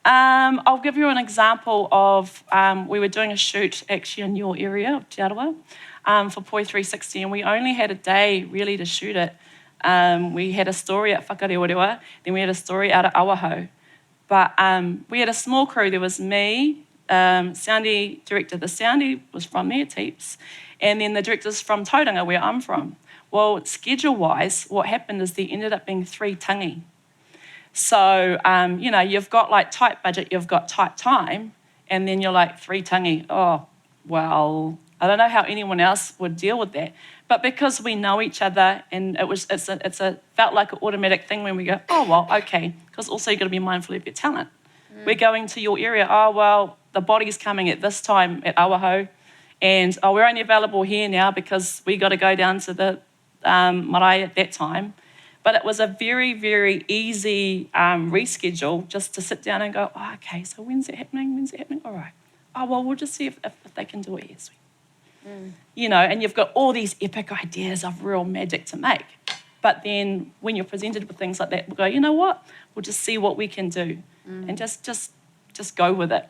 I'll give you an example of, we were doing a shoot actually in your area of Te Arawa for Poi 360, and we only had a day really to shoot it. We had a story at Whakareorewa, then we had a story out at Awahau. But we had a small crew. There was me, soundy director. The soundy was from there, Teeps, and then the director's from Tauranga, where I'm from. Well, schedule-wise, what happened is there ended up being 3 tangi. So, you've got like tight budget, you've got tight time, and then you're like 3 tangi. Oh, well, I don't know how anyone else would deal with that. But because we know each other, and felt like an automatic thing when we go, oh, well, okay, because also you've got to be mindful of your talent. We're going to your area, oh, well, the body's coming at this time at Awaho, and we're only available here now because we got to go down to the marae at that time. But it was a very, very easy reschedule just to sit down and go, oh, okay, so when's it happening? All right. Oh, well, we'll just see if they can do it here, sweet. You know, and you've got all these epic ideas of real magic to make. But then when you're presented with things like that, we'll go, you know what? We'll just see what we can do and just go with it.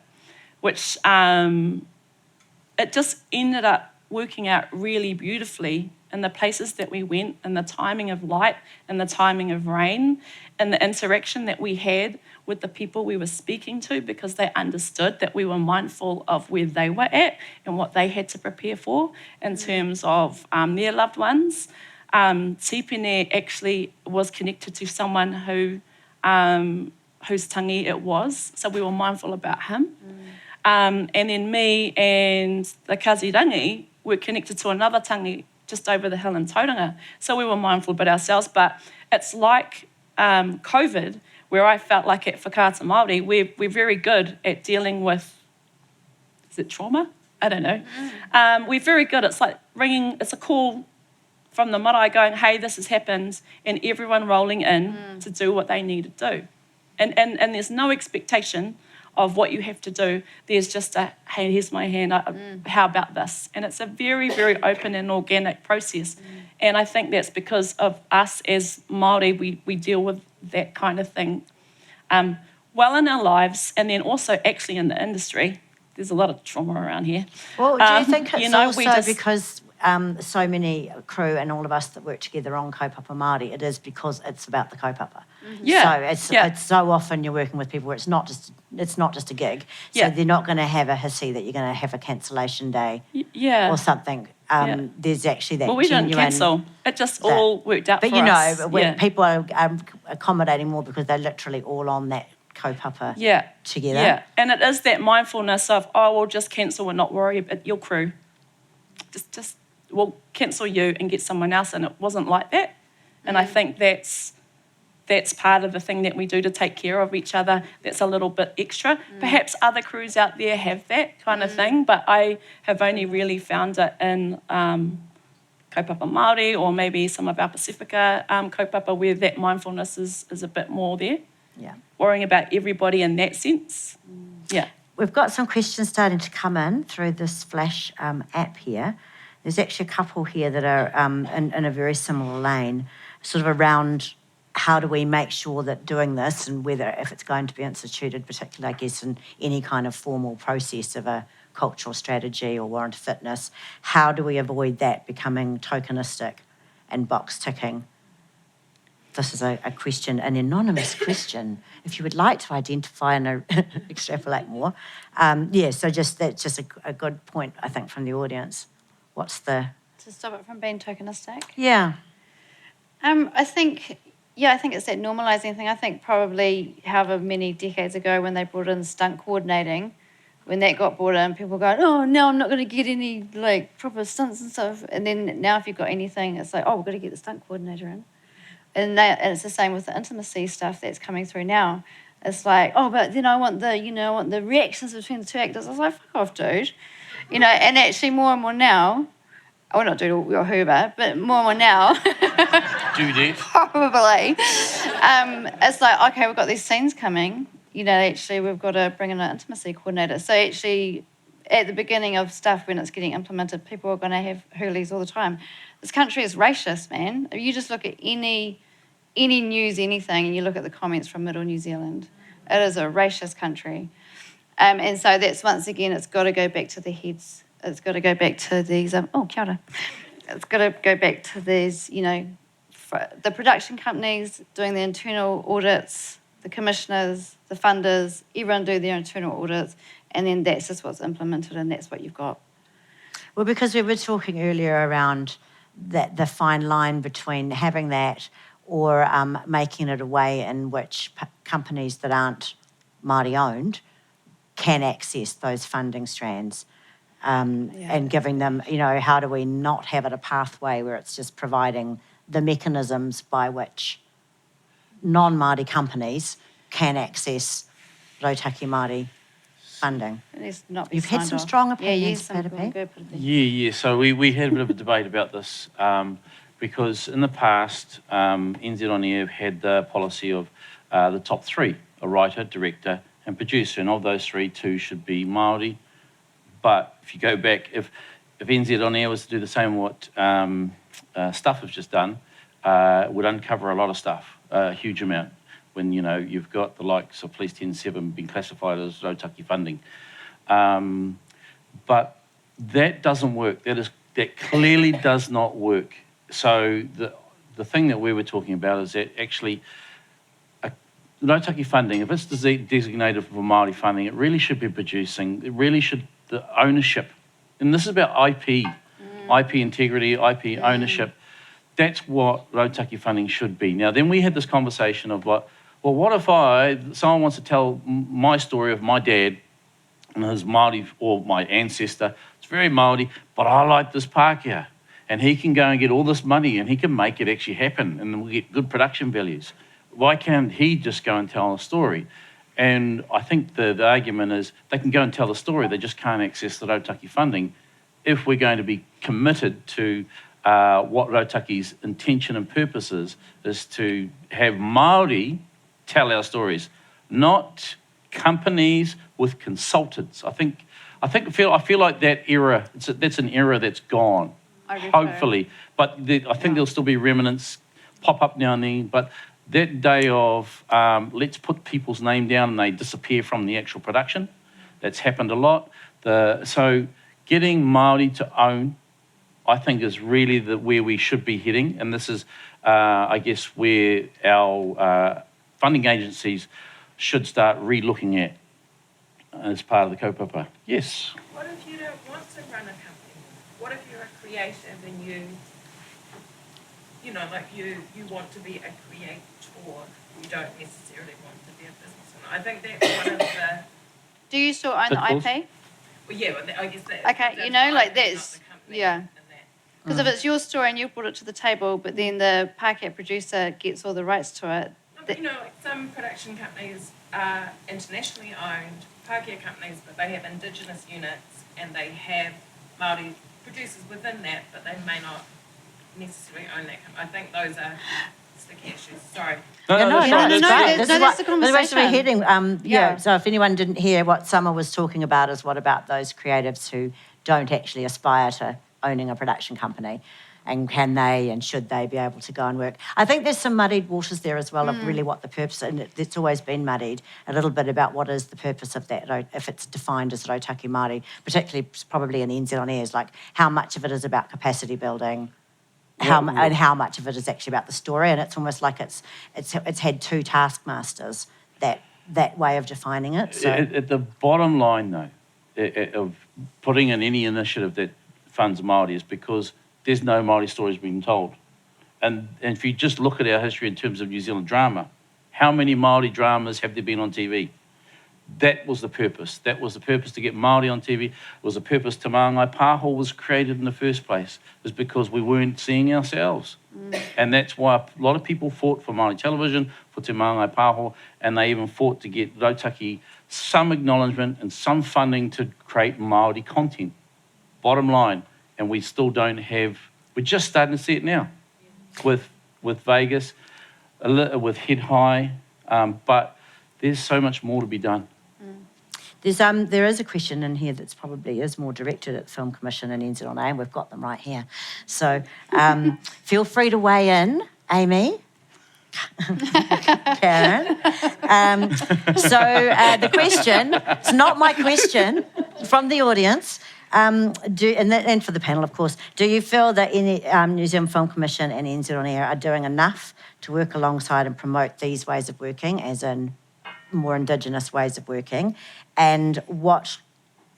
Which it just ended up working out really beautifully in the places that we went, and the timing of light and the timing of rain, and the interaction that we had with the people we were speaking to, because they understood that we were mindful of where they were at and what they had to prepare for in terms of their loved ones. Tipene actually was connected to someone whose tangi it was, so we were mindful about him. And then me and the Kazirangi were connected to another tangi just over the hill in Tauranga. So we were mindful about ourselves, but it's like COVID, where I felt like at Whakaata Māori, we're very good at dealing with, is it trauma? I don't know. We're very good. It's like ringing, it's a call from the marae going, hey, this has happened, and everyone rolling in to do what they need to do. And there's no expectation of what you have to do. There's just a, hey, here's my hand, how about this? And it's a very, very open and organic process. And I think that's because of us as Māori, we deal with that kind of thing well in our lives, and then also actually in the industry. There's a lot of trauma around here. Well, do you think it's also because so many crew and all of us that work together on Kaupapa Māori, it is because it's about the kaupapa. Yeah. So it's so often you're working with people where it's not just a gig. So they're not going to have a hissy that you're going to have a cancellation day or something. There's actually that. Well, we didn't cancel. It just all worked out for us. But when people are accommodating more because they're literally all on that kaupapa together. Yeah, and it is that mindfulness of, oh, we'll just cancel and not worry about your crew. Just we'll cancel you and get someone else, and it wasn't like that. And I think that's part of the thing that we do to take care of each other. That's a little bit extra. Perhaps other crews out there have that kind of thing, but I have only really found it in Kaupapa Māori, or maybe some of our Pacifica kaupapa, where that mindfulness is a bit more there. Yeah. Worrying about everybody in that sense. Yeah. We've got some questions starting to come in through this Flash app here. There's actually a couple here that are in a very similar lane, sort of around how do we make sure that doing this, and whether if it's going to be instituted, particularly I guess in any kind of formal process of a cultural strategy or warrant of fitness, how do we avoid that becoming tokenistic and box ticking? This is a question, an anonymous question. If you would like to identify and extrapolate more. So that's just a good point, I think, from the audience. What's the... To stop it from being tokenistic? Yeah. I think it's that normalising thing. I think probably however many decades ago when they brought in stunt coordinating, when that got brought in, people go, oh, no, I'm not going to get any, proper stunts and stuff. And then now if you've got anything, it's like, oh, we've got to get the stunt coordinator in. And it's the same with the intimacy stuff that's coming through now. It's like, oh, but then I want the reactions between the two actors. I was like, fuck off, dude. And actually more and more now, I will not do your Hoover, but more and more now. Judy. Probably. It's like, okay, we've got these scenes coming. Actually we've got to bring in an intimacy coordinator. So actually at the beginning of stuff when it's getting implemented, people are going to have hoolies all the time. This country is racist, man. If you just look at any news, anything, and you look at the comments from Middle New Zealand, it is a racist country. And so that's, once again, it's got to go back to the heads. It's got to go back to these, kia ora. It's got to go back to these, the production companies doing the internal audits, the commissioners, the funders, everyone do their internal audits, and then that's just what's implemented, and that's what you've got. Well, because we were talking earlier around the fine line between having that or making it a way in which companies that aren't Māori owned can access those funding strands. and giving them, how do we not have it a pathway where it's just providing the mechanisms by which non-Māori companies can access Rautaki Māori funding. It needs to not be You've had signed some off. strong opinions, some Piripi. good Piripi. Yeah. So we had a bit of a debate about this because in the past, NZ On Air had the policy of the top three, a writer, director and producer, and of those three, two should be Māori. But if you go back, if NZ On Air was to do the same what Stuff has just done, it would uncover a lot of stuff, a huge amount, when, you've got the likes of Police 10-7 being classified as Rautaki funding. But that doesn't work. That clearly does not work. So the thing that we were talking about is that actually Rautaki funding, if it's designated for Māori funding, it really should be producing, the ownership, and this is about IP integrity, IP ownership. That's what Rautaki funding should be. Now, then we had this conversation of what if someone wants to tell my story of my dad and his Māori, or my ancestor, it's very Māori, but I like this Pākehā, and he can go and get all this money and he can make it actually happen and we'll get good production values. Why can't he just go and tell a story? And I think the argument is they can go and tell the story, they just can't access the Rautaki funding if we're going to be committed to what Rautaki's intention and purpose is to have Māori tell our stories, not companies with consultants. I feel like that era, that's an era that's gone, hopefully. But I think there'll still be remnants pop up now and then, but that day of let's put people's name down and they disappear from the actual production, that's happened a lot. So getting Māori to own, I think, is really where we should be heading. And this is, I guess, where our funding agencies should start re-looking at as part of the kaupapa. Yes? What if you don't want to run a company? What if you're a creative and you want to be a creator? You don't necessarily want to be a businessman. I think that's one of the... Do you still own the IP? Well, yeah, but I guess that... Okay, that's... Yeah. Because if it's your story and you brought it to the table, but then the Pākehā producer gets all the rights to it... some production companies are internationally owned, Pākehā companies, but they have Indigenous units and they have Māori producers within that, but they may not necessarily own that company. I think those are sticky issues. Sorry. That's the conversation. We're heading. So if anyone didn't hear, what Summer was talking about is what about those creatives who don't actually aspire to owning a production company, and can they and should they be able to go and work? I think there's some muddied waters there as well of really what the purpose, and it's always been muddied a little bit about what is the purpose of that, if it's defined as Rautaki Māori, particularly probably in the NZ On Air, is like how much of it is about capacity building, and how much of it is actually about the story. And it's almost like it's had two taskmasters, that way of defining it. So. At the bottom line, though, of putting in any initiative that funds Māori is because there's no Māori stories being told. And if you just look at our history in terms of New Zealand drama, how many Māori dramas have there been on TV? That was the purpose. That was the purpose, to get Māori on TV. It was the purpose Te Māngai Pāho was created in the first place, is because we weren't seeing ourselves. And that's why a lot of people fought for Māori television, for Te Māngai Pāho, and they even fought to get Rautaki some acknowledgement and some funding to create Māori content. Bottom line, and we still don't have, we're just starting to see it now with Vegas, with Head High, but there's so much more to be done. There is a question in here that's probably is more directed at the Film Commission and NZ On Air, and we've got them right here. So feel free to weigh in, Amy. Karen. The question, it's not my question, from the audience, and for the panel, of course, do you feel that New Zealand Film Commission and NZ On Air are doing enough to work alongside and promote these ways of working, as in more Indigenous ways of working? And what,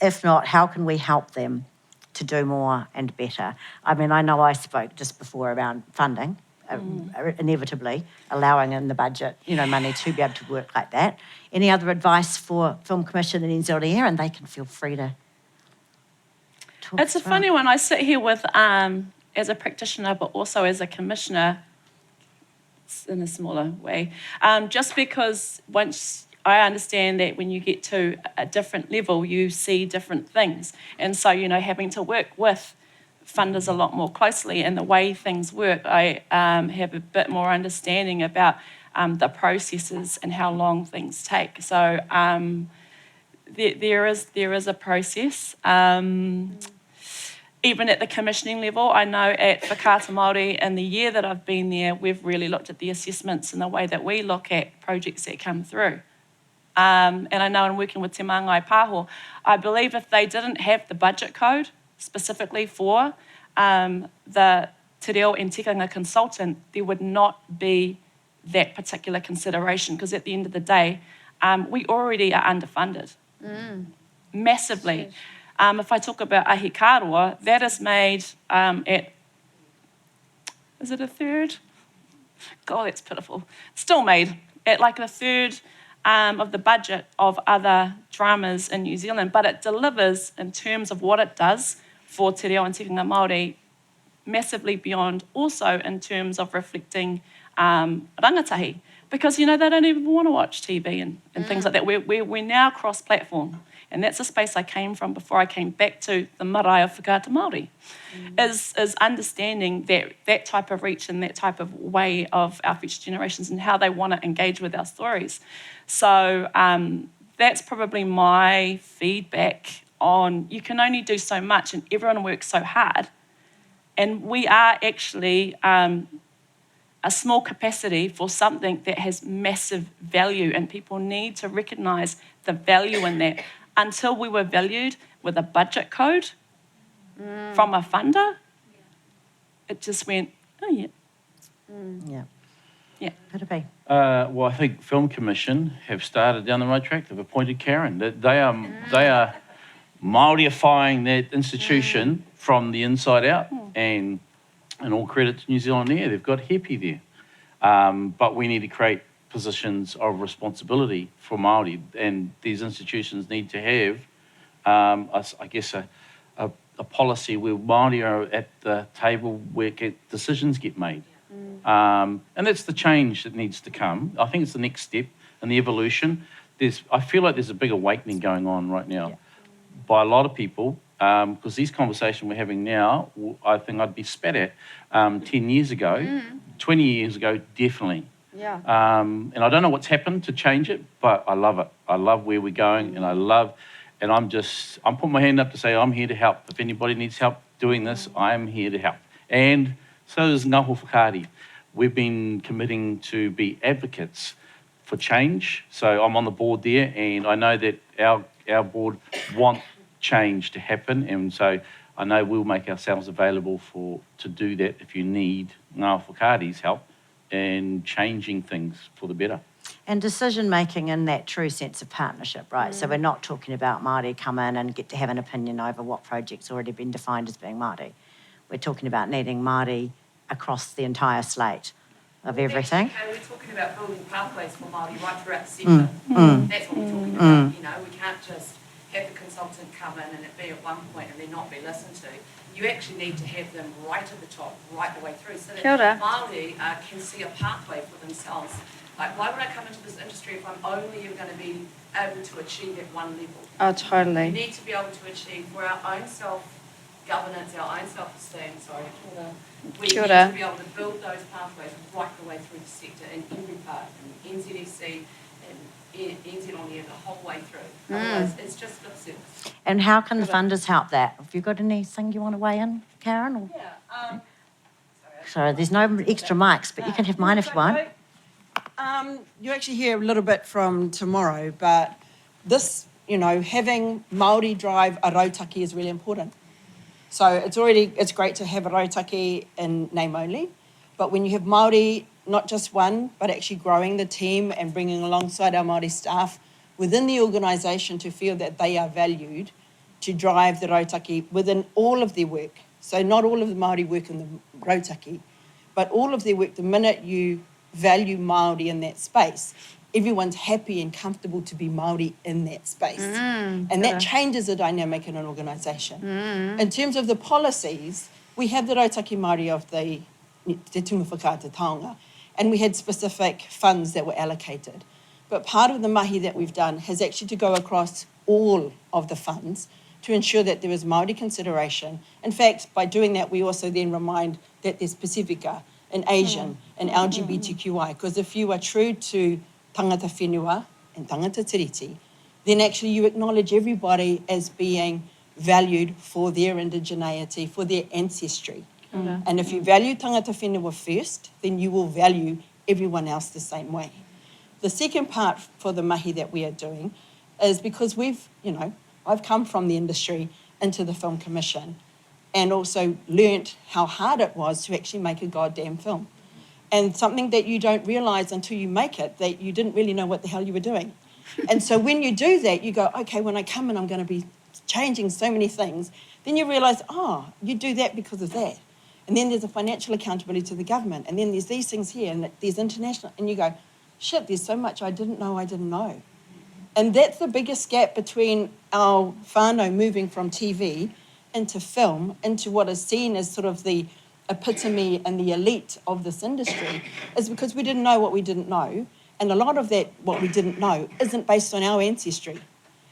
if not, how can we help them to do more and better? I mean, I know I spoke just before around funding, inevitably allowing in the budget, money to be able to work like that. Any other advice for Film Commission and NZ On Air? And they can feel free to... It's a funny one. I sit here with, as a practitioner, but also as a commissioner, in a smaller way, just because once I understand that when you get to a different level, you see different things. And so, having to work with funders a lot more closely and the way things work, I have a bit more understanding about the processes and how long things take. So there is a process. Even at the commissioning level, I know at Whakaata Māori, in the year that I've been there, we've really looked at the assessments and the way that we look at projects that come through. And I know in working with Te Māngai Pāho, I believe if they didn't have the budget code specifically for the te reo and tikanga consultant, there would not be that particular consideration, because at the end of the day, we already are underfunded, massively. If I talk about ahi kāroa, that is made at, is it a third? God, that's pitiful. Still made at like a third of the budget of other dramas in New Zealand, but it delivers in terms of what it does for te reo and tikanga Māori massively beyond, also in terms of reflecting rangatahi. Because, they don't even want to watch TV and things like that. We're now cross-platform. And that's a space I came from before I came back to the marae of Whakaata Māori, is understanding that type of reach and that type of way of our future generations and how they want to engage with our stories. So that's probably my feedback on, you can only do so much and everyone works so hard. And we are actually a small capacity for something that has massive value, and people need to recognise the value in that. Until we were valued with a budget code from a funder, it just went, oh yeah. Yeah. Piripi. Well, I think Film Commission have started down the right track. They've appointed Karen. They are Māorifying that institution from the inside out, and all credit to New Zealand Air. They've got Hepi there. But we need to create positions of responsibility for Māori, and these institutions need to have, I guess, a policy where Māori are at the table where decisions get made. And that's the change that needs to come. I think it's the next step in the evolution. I feel like there's a big awakening going on right now by a lot of people, because these conversations we're having now, I think I'd be spat at 10 years ago, 20 years ago, definitely. Yeah. And I don't know what's happened to change it, but I love it. I love where we're going, and I'm putting my hand up to say I'm here to help. If anybody needs help doing this, I'm here to help. And so is Ngāho Whakaari. We've been committing to be advocates for change. So I'm on the board there, and I know that our board want change to happen, and so I know we'll make ourselves available to do that if you need Ngāho Whakaari's help and changing things for the better. And decision-making in that true sense of partnership, right? So we're not talking about Māori come in and get to have an opinion over what project's already been defined as being Māori. We're talking about needing Māori across the entire slate of everything. We're talking about building pathways for Māori right throughout the sector. That's what we're talking about. We can't just have the consultant come in and it be at one point and then not be listened to. You actually need to have them right at the top, right the way through, so that Māori can see a pathway for themselves. Like, why would I come into this industry if I'm only going to be able to achieve at one level? Oh, totally. We need to be able to achieve for our own self-governance, our own self-esteem, we need to be able to build those pathways right the way through the sector in every part, in NZEC, and NZ on air, the whole way through. Otherwise, it's just lip service. And how can the funders help that? Have you got anything you want to weigh in, Karen? Or? Yeah. Sorry, there's no extra mics, but you can have mine if you want. You actually hear a little bit from tomorrow, but this, having Māori drive a rautaki is really important. So it's great to have a rautaki in name only, but when you have Māori, not just one, but actually growing the team and bringing alongside our Māori staff within the organisation to feel that they are valued, to drive the rautaki within all of their work. So not all of the Māori work in the rautaki, but all of their work, the minute you value Māori in that space, everyone's happy and comfortable to be Māori in that space. And that changes the dynamic in an organisation. In terms of the policies, we have the Rautaki Māori of the Te Tunga Whakaata Taonga, and we had specific funds that were allocated. But part of the mahi that we've done has actually to go across all of the funds to ensure that there is Māori consideration. In fact, by doing that, we also then remind that there's Pacifica and Asian and LGBTQI, because if you are true to tangata whenua and tangata tiriti, then actually you acknowledge everybody as being valued for their indigeneity, for their ancestry. And if you value tangata whenua first, then you will value everyone else the same way. The second part for the mahi that we are doing is because I've come from the industry into the Film Commission and also learnt how hard it was to actually make a goddamn film. And something that you don't realise until you make it, that you didn't really know what the hell you were doing. And so when you do that, you go, okay, when I come in, I'm going to be changing so many things. Then you realise, you do that because of that. And then there's a financial accountability to the government. And then there's these things here, and there's international. And you go, shit, there's so much I didn't know. And that's the biggest gap between our whānau moving from TV into film, into what is seen as sort of the epitome and the elite of this industry, is because we didn't know what we didn't know. And a lot of that, what we didn't know, isn't based on our ancestry.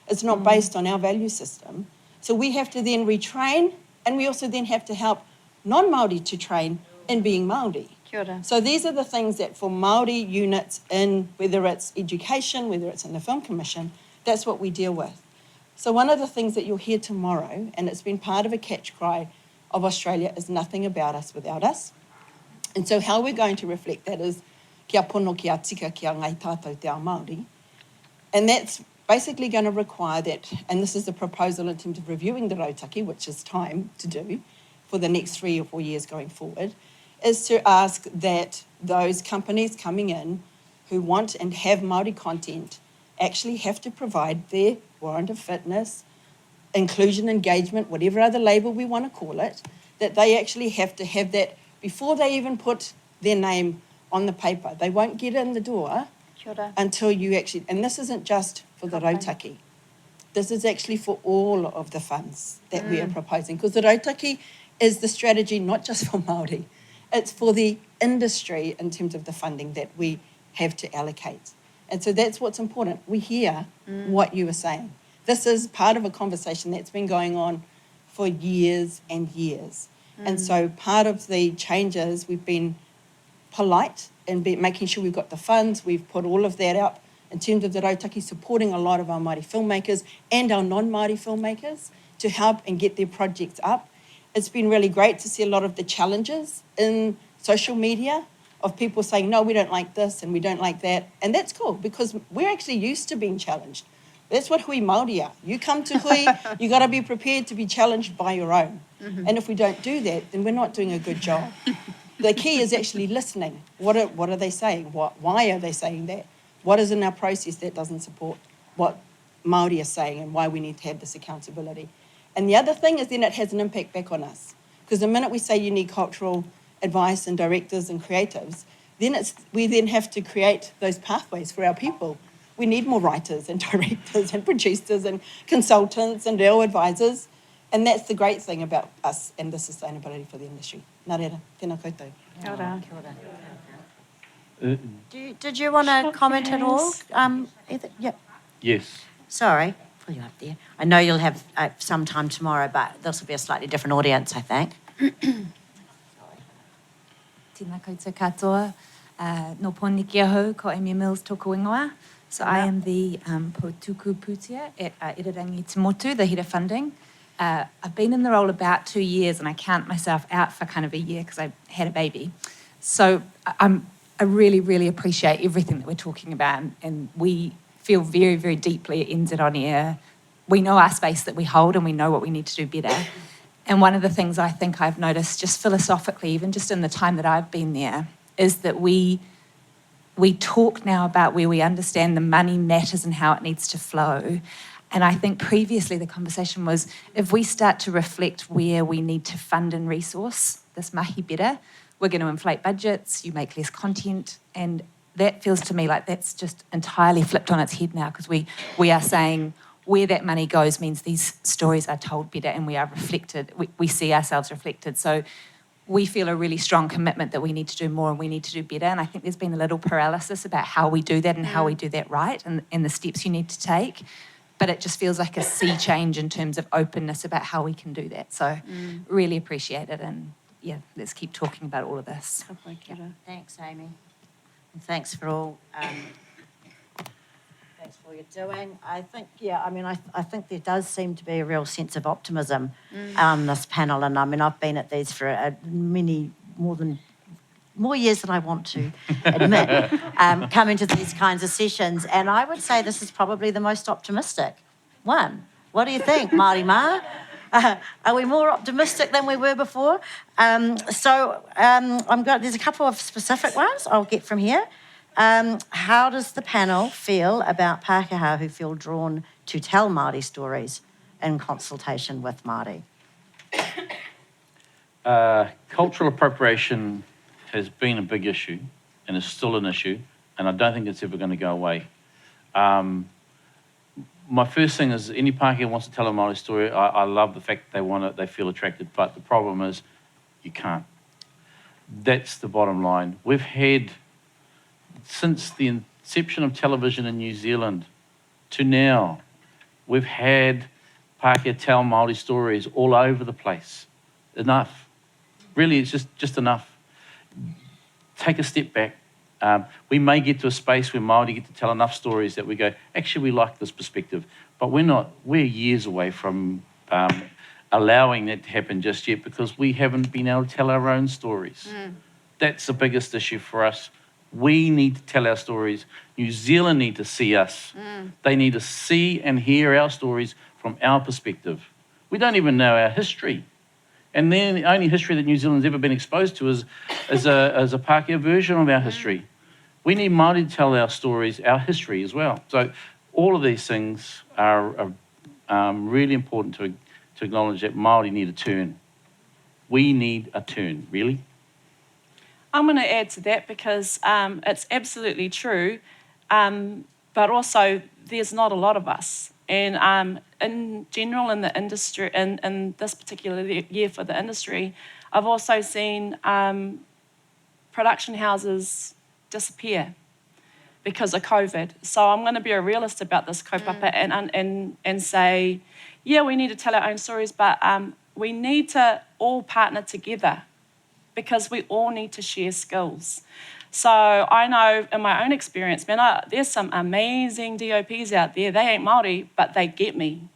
It's not based on our value system. So we have to then retrain, and we also then have to help non-Māori to train in being Māori. Kia ora. So these are the things that for Māori units in, whether it's education, whether it's in the Film Commission, that's what we deal with. So one of the things that you'll hear tomorrow, and it's been part of a catch cry of Australia, is nothing about us without us. And so how we're going to reflect that is kia pono kia tika kia ngai tātou te ao Māori. And that's basically going to require that, and this is the proposal in terms of reviewing the Rautaki, which is time to do for the next 3 or 4 years going forward, is to ask that those companies coming in who want and have Māori content actually have to provide their warrant of fitness, inclusion, engagement, whatever other label we want to call it, that they actually have to have that before they even put their name on the paper. They won't get in the door Kia ora. until you actually, and this isn't just for the Rautaki, this is actually for all of the funds that we are proposing, because the Rautaki is the strategy not just for Māori, it's for the industry in terms of the funding that we have to allocate. And so that's what's important. We hear what you are saying. This is part of a conversation that's been going on for years and years. And so part of the changes, we've been polite and making sure we've got the funds, we've put all of that up in terms of the Rautaki supporting a lot of our Māori filmmakers and our non-Māori filmmakers to help and get their projects up. It's been really great to see a lot of the challenges in social media of people saying, no, we don't like this and we don't like that. And that's cool because we're actually used to being challenged. That's what hui Māori are. You come to hui, you got to be prepared to be challenged by your own. And if we don't do that, then we're not doing a good job. The key is actually listening. What are they saying? Why are they saying that? What is in our process that doesn't support what Māori are saying and why we need to have this accountability? And the other thing is then it has an impact back on us. Because the minute we say you need cultural advice and directors and creatives, then we then have to create those pathways for our people. We need more writers and directors and producers and consultants and real advisors. And that's the great thing about us and the sustainability for the industry. Nā reira, tēnā koutou. Kia ora. Did you want to comment at all? Either? Yep. Yes. Sorry, pull you up there. I know you'll have some time tomorrow, but this will be a slightly different audience, I think. Tēnā koutou katoa. No pōni kia hau, ko Amy Mills tōku ingoa. So I am the Potuku Pūtia at Irirangi Te Motu, the head of funding. I've been in the role about 2 years and I count myself out for kind of a year because I had a baby. So I really, really appreciate everything that we're talking about and we feel very, very deeply at NZ On Air. We know our space that we hold and we know what we need to do better. And one of the things I think I've noticed just philosophically, even just in the time that I've been there, is that we talk now about where we understand the money matters and how it needs to flow. And I think previously the conversation was, if we start to reflect where we need to fund and resource this mahi better, we're going to inflate budgets, you make less content, and that feels to me like that's just entirely flipped on its head now, because we are saying where that money goes means these stories are told better and we are reflected, we see ourselves reflected. So we feel a really strong commitment that we need to do more and we need to do better. And I think there's been a little paralysis about how we do that and how we do that right, and the steps you need to take. But it just feels like a sea change in terms of openness about how we can do that. So really appreciate it. And yeah, let's keep talking about all of this. Thanks, Amy. And thanks for all. Thanks for all you're doing. I think, I think there does seem to be a real sense of optimism on this panel. And I mean, I've been at these for more years than I want to admit, coming to these kinds of sessions. And I would say this is probably the most optimistic one. What do you think, Māori Ma? Are we more optimistic than we were before? There's a couple of specific ones I'll get from here. How does the panel feel about Pākehā who feel drawn to tell Māori stories in consultation with Māori? Cultural appropriation has been a big issue and is still an issue, and I don't think it's ever going to go away. My first thing is any Pākehā wants to tell a Māori story. I love the fact that they feel attracted, but the problem is you can't. That's the bottom line. We've had, since the inception of television in New Zealand to now, we've had Pākehā tell Māori stories all over the place. Enough. Really, it's just enough. Take a step back. We may get to a space where Māori get to tell enough stories that we go, actually, we like this perspective. But we're years away from allowing that to happen just yet because we haven't been able to tell our own stories. That's the biggest issue for us. We need to tell our stories. New Zealand need to see us. They need to see and hear our stories from our perspective. We don't even know our history. And then the only history that New Zealand's ever been exposed to is a Pākehā version of our history. We need Māori to tell our stories, our history as well. So all of these things are really important to acknowledge that Māori need a turn. We need a turn, really. I'm going to add to that because it's absolutely true, but also there's not a lot of us. And in general, in the industry, in this particular year for the industry, I've also seen production houses disappear because of COVID. So I'm going to be a realist about this kaupapa and say, yeah, we need to tell our own stories, but we need to all partner together because we all need to share skills. So I know in my own experience, there's some amazing DOPs out there. They ain't Māori, but they get me.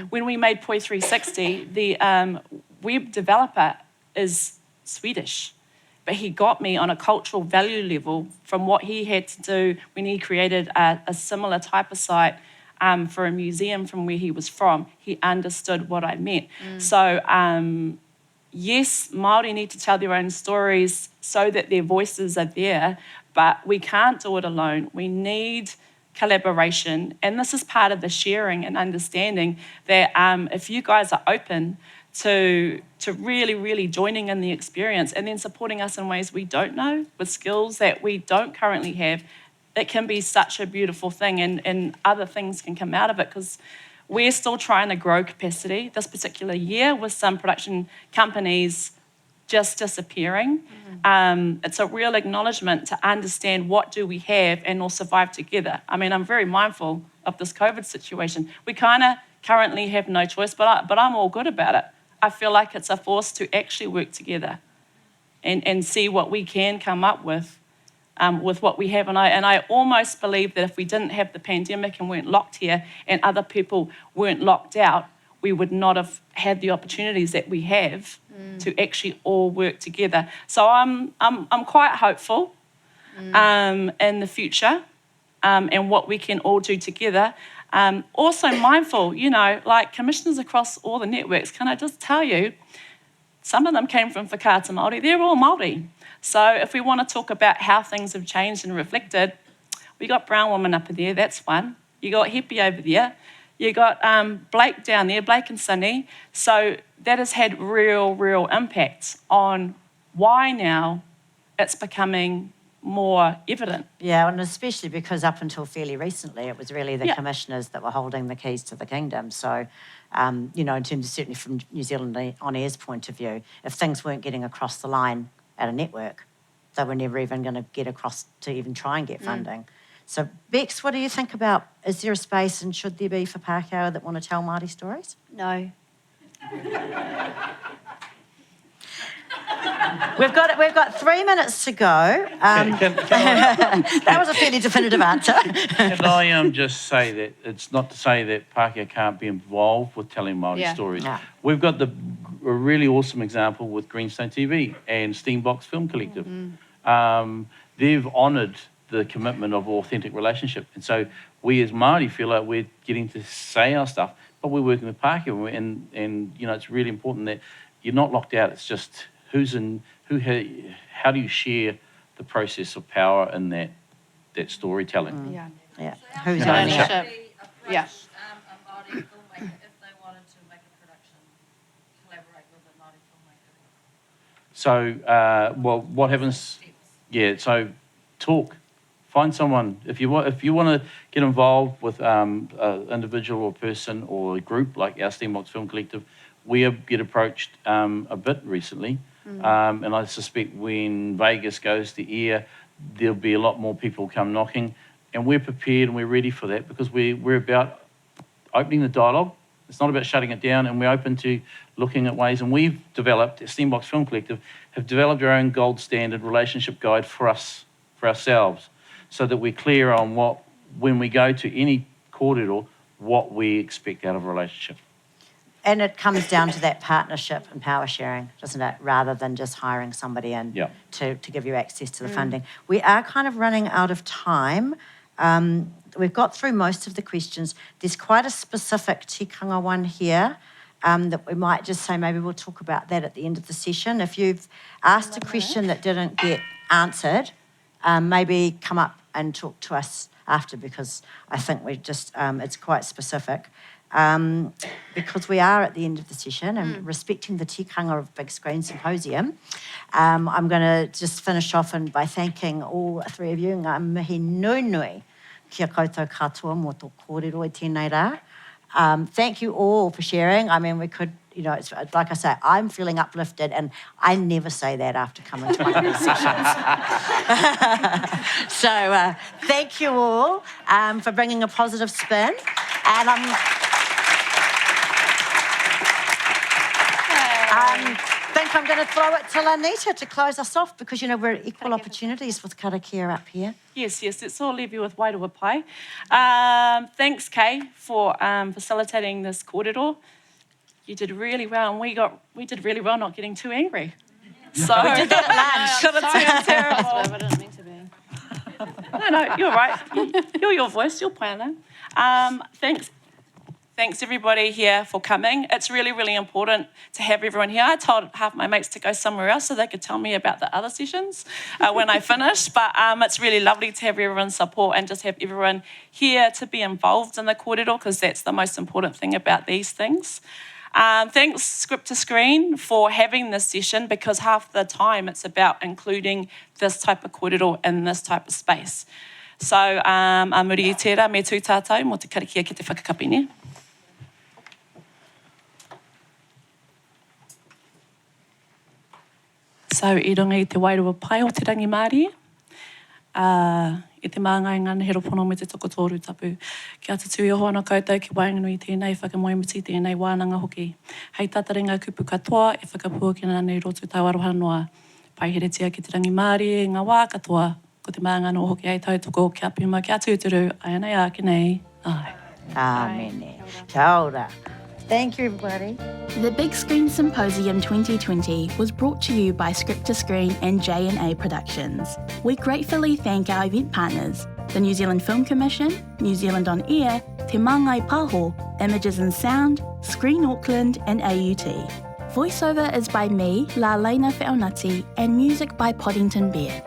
When we made Poi 360, the web developer is Swedish, but he got me on a cultural value level from what he had to do when he created a similar type of site for a museum from where he was from. He understood what I meant. So yes, Māori need to tell their own stories so that their voices are there, but we can't do it alone. We need collaboration, and this is part of the sharing and understanding that if you guys are open to really, really joining in the experience and then supporting us in ways we don't know, with skills that we don't currently have, it can be such a beautiful thing, and other things can come out of it because we're still trying to grow capacity this particular year with some production companies just disappearing. It's a real acknowledgement to understand what do we have and all survive together. I mean, I'm very mindful of this COVID situation. We kind of currently have no choice, but I'm all good about it. I feel like it's a force to actually work together and see what we can come up with what we have. And I almost believe that if we didn't have the pandemic and weren't locked here and other people weren't locked out, we would not have had the opportunities that we have to actually all work together. So I'm quite hopeful in the future and what we can all do together. Also mindful, like commissioners across all the networks, can I just tell you, some of them came from Whakaata Māori, they're all Māori. So if we want to talk about how things have changed and reflected, we got brown woman up there, that's one. You got Hepi over there. You got Blake down there, Blake and Sunny. So that has had real impact on why now it's becoming more evident. Yeah, and especially because up until fairly recently, it was really the Yeah. commissioners that were holding the keys to the kingdom. So, you know, in terms of certainly from New Zealand On Air's point of view, if things weren't getting across the line at a network, they were never even going to get across to even try and get funding. So, Bex, what do you think about, is there a space and should there be for Pākehā that want to tell Māori stories? No. We've got 3 minutes to go. Can I, That was a fairly definitive answer. can I just say that it's not to say that Pākehā can't be involved with telling Māori Yeah. stories. Yeah. We've got a really awesome example with Greenstone TV and Steambox Film Collective. They've honoured the commitment of authentic relationship. And so we as Māori feel like we're getting to say our stuff, but we're working with Pākehā. And you know, it's really important that you're not locked out. It's just how do you share the process of power in that storytelling? Yeah. Yeah. Who's Yeah. owning it? Ownership. Yeah. A Māori filmmaker if they wanted to make a production, collaborate with a Māori filmmaker? So, well, what happens? Yeah. So, talk. Find someone. If you want to get involved with an individual or person or a group like our Steambox Film Collective, we get approached a bit recently, and I suspect when Vegas goes to air, there'll be a lot more people come knocking, and we're prepared and we're ready for that because we're about opening the dialogue. It's not about shutting it down, and we're open to looking at ways. And we've developed, Steambox Film Collective, have developed our own gold standard relationship guide for ourselves, so that we're clear on when we go to any kōrero, what we expect out of a relationship. And it comes down to that partnership and power sharing, doesn't it? Rather than just hiring somebody in Yeah. to give you access to the funding. We are kind of running out of time. We've got through most of the questions. There's quite a specific tikanga one here that we might just say maybe we'll talk about that at the end of the session. If you've asked a question that didn't get answered, maybe come up and talk to us after because I think we just, it's quite specific. Because we are at the end of the session and respecting the tikanga of Big Screen Symposium, I'm going to just finish off by thanking all three of you. Ngā mihi nui nui kia koutou katoa mō tō kōrero e tēnei rā. Thank you all for sharing. I mean, we could, you know, it's, like I say, I'm feeling uplifted and I never say that after coming to one of these sessions. So thank you all for bringing a positive spin. And I think I'm going to throw it to Lanita to close us off because, you know, we're at equal opportunities with karakia up here. Yes, let's all leave you with wairua pai. Thanks, Kay, for facilitating this kōrero. You did really well, and we did really well not getting too angry. So we did that at lunch. Could have turned terrible. I didn't mean to be. No, you're right. You're your voice, your planner. Thanks everybody here for coming. It's really, really important to have everyone here. I told half my mates to go somewhere else so they could tell me about the other sessions when I finish. But it's really lovely to have everyone's support and just have everyone here to be involved in the kōrero because that's the most important thing about these things. Thanks Script to Screen for having this session because half the time it's about including this type of kōrero in this type of space. So, a muri I tērā me tū tātou mō te karakia ki te whakakapine. So, I runga I te wairua pai o te rangi Māori. I te māngai ngana he ropono me te tokotōru tapu. Kia te tui oho ana koutou ki wainganui tēnei whakamoemuti tēnei wānanga hoki. Hei tataringa kupu katoa e whakapuakina nei roto tau aroha noa. Pai heretia ki te rangi Māori e ngā wā katoa. Ko te māngano hoki ai tautoko kia pima kia tūturu. Ai anei a ki nei. Ai. Amen. Kia ora. Thank you, everybody. The Big Screen Symposium 2020 was brought to you by Script to Screen and J&A Productions. We gratefully thank our event partners, the New Zealand Film Commission, New Zealand On Air, Te Māngai Pāho, Images and Sound, Screen Auckland and AUT. Voiceover is by me, La Leina Feonati, and music by Poddington Bear.